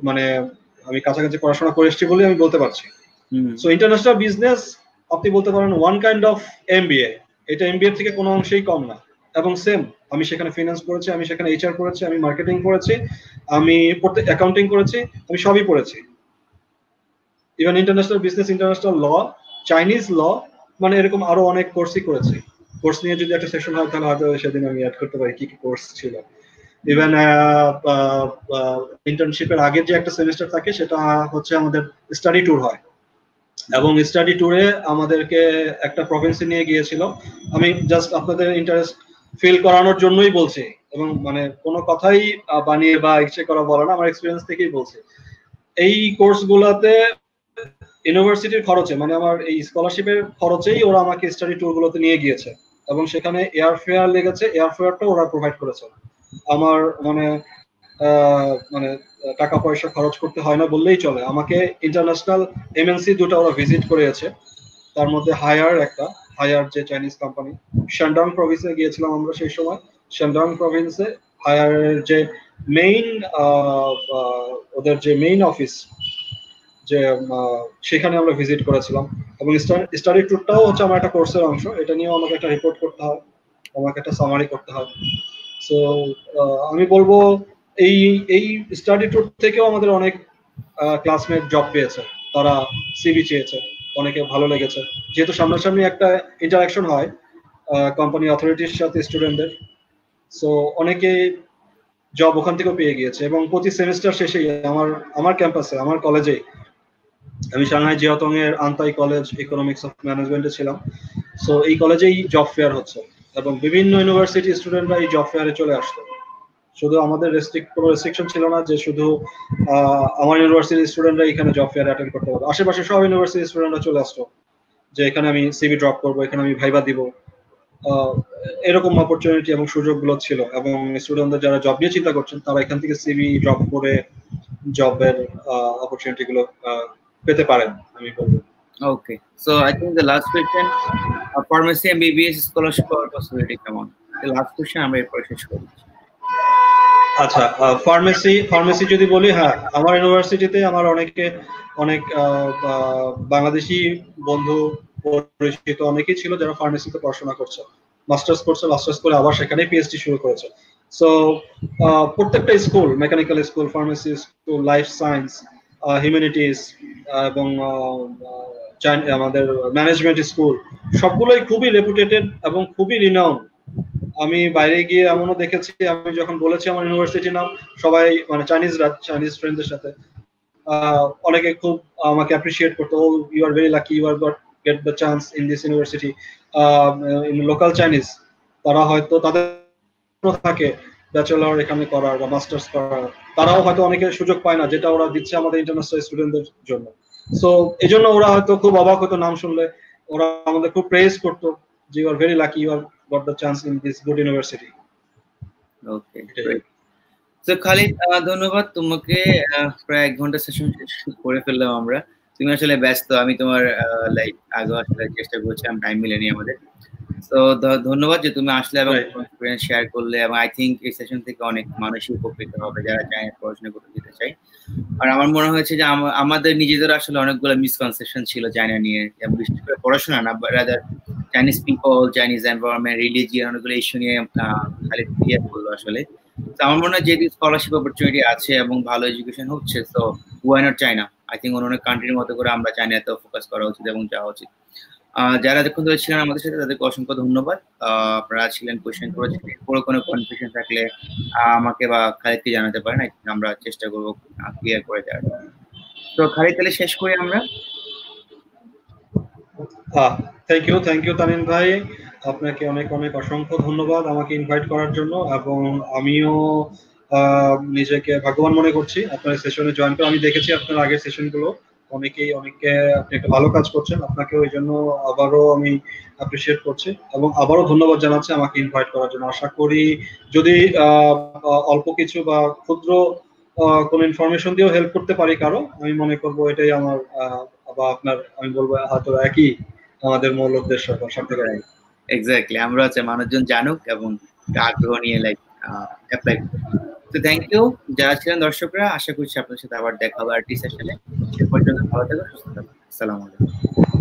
মানে আমি কাছাকাছি পড়াশোনা করে এসেছি বলে আমি বলতে পারছি। সো ইন্টারন্যাশনাল বিজনেস আপনি বলতে পারেন ওয়ান কাইন্ড অফ এমবিএ, এটা এমবিএ থেকে কোনো অংশেই কম না। এবং সেম, আমি সেখানে ফিনান্স পড়েছি, আমি সেখানে এইচআর পড়েছি, আমি মার্কেটিং পড়েছি, আমি অ্যাকাউন্টিং করেছি, আমি সবই পড়েছি। Even international business, international law, Chinese law, মানে এরকম আরো অনেক কোর্সই করেছি। কোর্স নিয়ে যদি একটা সেশন হয় তাহলে হয়তো সেদিন আমি অ্যাড করতে পারি কি কি কোর্স ছিল। ইভেন ইন্টার্নশিপের আগে যে একটা সেমিস্টার থাকে সেটা হচ্ছে আমাদের স্টাডি ট্যুর হয়, এবং স্টাডি ট্যুরে আমাদেরকে একটা প্রভিন্সে নিয়ে গিয়েছিল। আমি জাস্ট আপনাদের ইন্টারেস্ট ফিল করানোর জন্যই বলছি, এবং মানে কোনো কথাই বানিয়ে বা ইচ্ছে করা বলা না, আমার এক্সপিরিয়েন্স থেকেই বলছি। এই কোর্সগুলোতে ইউনিভার্সিটির খরচে, মানে আমার এই স্কলারশিপের খরচেই ওরা আমাকে স্টাডি ট্যুর গুলোতে নিয়ে গিয়েছে, এবং সেখানে এয়ার ফেয়ার লেগেছে, এয়ার ফেয়ারটা ওরা প্রোভাইড করেছে। আমার মানে মানে টাকা পয়সা খরচ করতে হয় না বললেই চলে। আমাকে ইন্টারন্যাশনাল এমএনসি দুটো ওরা ভিজিট করেছে, তার মধ্যে হায়ার যে চাইনিজ কোম্পানি, শানডং প্রভিন্সে গিয়েছিলাম আমরা সেই সময়। শানডং প্রভিন্সে হায়ারের যে মেইন ওদের যে মেইন অফিস, যে সেখানে আমরা ভিজিট করেছিলাম। এবং স্টাডি ট্যুরটাও হচ্ছে আমার একটা কোর্সের অংশ, এটা নিয়েও আমাকে একটা রিপোর্ট করতে হয়, আমাকে একটা সামারি করতে হয়। সো আমি বলবো এই এই স্টাডি ট্যুর থেকেও আমাদের অনেক ক্লাসমেট জব পেয়েছে, তারা সিভি চেয়েছে, অনেকে ভালো লেগেছে, যেহেতু সামনাসামনি একটা ইন্টারাকশন হয় কোম্পানি অথরিটির সাথে স্টুডেন্টদের। সো অনেকে জব ওখান থেকেও পেয়ে গিয়েছে, এবং প্রতি সেমিস্টার শেষেই আমার ক্যাম্পাসে, আমার কলেজে, আমি সাংহাই জিয়াওতং এর আন্তাই কলেজ ইকোনমিক্স অফ ম্যানেজমেন্টে ছিলাম। সো এই কলেজেই জব ফেয়ার হচ্ছে, এবং বিভিন্ন ইউনিভার্সিটি স্টুডেন্টরা এই জব ফেয়ারে চলে আসতো। শুধু আমাদের কোনো রেস্ট্রিকশন ছিল না যে শুধু আমার ইউনিভার্সিটির স্টুডেন্টরা এখানে জব ফেয়ার অ্যাটেন্ড করতে পারবে, আশেপাশে সব ইউনিভার্সিটির স্টুডেন্টরা চলে আসতো যে এখানে আমি সিভি ড্রপ করবো, এখানে আমি ভাইবা দিব, এরকম অপরচুনিটি এবং সুযোগগুলো ছিল। এবং স্টুডেন্টদের যারা জব নিয়ে চিন্তা করছেন তারা এখান থেকে সিভি ড্রপ করে জবের অপরচুনিটি গুলো পেতে পারেন, আমি বলবো। Okay, so I think the last question, pharmacy MBBS scholarship or possibility কেমন? The last question আমরা এরপর শেষ করি। আচ্ছা, ফার্মেসি যদি বলি, হ্যাঁ, আমার ইউনিভার্সিটিতে আমার অনেক বাংলাদেশি বন্ধু পরিচিত অনেকেই ছিল যারা ফার্মেসিতে পড়াশোনা করছে, মাস্টার্স করে আবার সেখানে পিএইচডি শুরু করেছে। সো প্রত্যেকটা school, mechanical school, pharmacy school, life science, humanities, এবং আমাদের ম্যানেজমেন্ট স্কুল, সবগুলোই খুবই রেপুটেটেড এবং খুবই রিনাউন্ড। আমি বাইরে গিয়ে এমনও দেখেছি, আমি যখন বলেছি আমার ইউনিভার্সিটির নাম, সবাই মানে চাইনিজ ফ্রেন্ডদের সাথে অনেকে খুব আমাকে অ্যাপ্রিশিয়েট করতো, ও you are very lucky, you are got get the chance in this university. In local Chinese তারা হয়তো তাদের থাকে ব্যাচেলর এখানে করার বা মাস্টার্স করার, তারাও হয়তো অনেকে সুযোগ পায় না যেটা ওরা দিচ্ছে আমাদের ইন্টারন্যাশনাল স্টুডেন্টদের জন্য। সো এই জন্য ওরা হয়তো খুব অবাক হতো নাম শুনলে, ওরা আমাদের খুব প্রেজ করতো যে you are very lucky, you are got the chance in this good university. Okay, great. তো খালিদ, ধন্যবাদ তোমাকে। প্রায় 1 ঘন্টা সেশন করে ফেললাম আমরা। তুমি আসলে ব্যস্ত, আমি তোমার লাইক আগে আসলে চেষ্টা করছিলাম, টাইম মিলেনি আমাদের। তো ধন্যবাদ যে তুমি আসলে এবং এক্সপেরিয়েন্স শেয়ার করলে, এবং আই থিংক এই সেশন থেকে অনেক মানুষই উপকৃত হবে যারা চায়না পড়াশোনা করতে যেতে চায়। আর আমার মনে হয়েছে যে আমাদের নিজেদের আসলে অনেকগুলো মিসকনসেপশন ছিল চায়না নিয়ে, বিশেষ করে পড়াশোনা না, rather Chinese people, Chinese environment, religion, অনেকগুলো ইস্যু নিয়ে খালি ক্লিয়ার করলো আসলে। তো আমার মনে হয় যেহেতু স্কলারশিপ অপরচুনিটি আছে এবং ভালো এডুকেশন হচ্ছে, তো why not China. I think অন্য অনেক কান্ট্রির মতো করে আমরা চায়নাতেও ফোকাস করা উচিত এবং যাওয়া উচিত। যারা এতক্ষণ ধরে ছিলেন আমাদের সাথে তাদেরকে অসংখ্য ধন্যবাদ। আপনারা ছিলেন, কোয়েশ্চেন করেছেন। এরপরে কোনো কনফিউশন থাকলে আমাকে বা খালিদকে জানাতে পারেন, আমরা চেষ্টা করবো ক্লিয়ার করে দেওয়ার। তো খালিদ, তাহলে শেষ করি আমরা। থ্যাংক ইউ তানিম ভাই, আপনাকে অনেক অনেক অসংখ্য ধন্যবাদ আমাকে ইনভাইট করার জন্য, এবং আমিও নিজেকে ভাগ্যবান মনে করছি আপনার সেশনে জয়েন করে। আমি দেখেছি আপনার আগের সেশনগুলো, অনেকে আপনি একটা ভালো কাজ করছেন, আপনাকে ওই জন্য আবারও আমি অ্যাপ্রিশিয়েট করছি এবং আবারও ধন্যবাদ জানাচ্ছি আমাকে ইনভাইট করার জন্য। আশা করি যদি অল্প কিছু বা ক্ষুদ্র কোনো ইনফরমেশন দিয়েও হেল্প করতে পারি কারো, আমি মনে করবো এটাই আমার বা আপনার, আমি বলবো হয়তো একই আমাদের মূল উদ্দেশ্য। এক্স্যাক্টলি, আমরা হচ্ছে মানুষজন জানুক এবং আগ্রহ নিয়ে লাইক অ্যাপ্লাই করুক। তো থ্যাংক ইউ যারা ছিলেন দর্শকরা, আশা করছি আপনার সাথে আবার দেখা হবে আরটি সেশনে। সে পর্যন্ত ভালো থাকুন, সুস্থ থাকুন। আসসালামু আলাইকুম।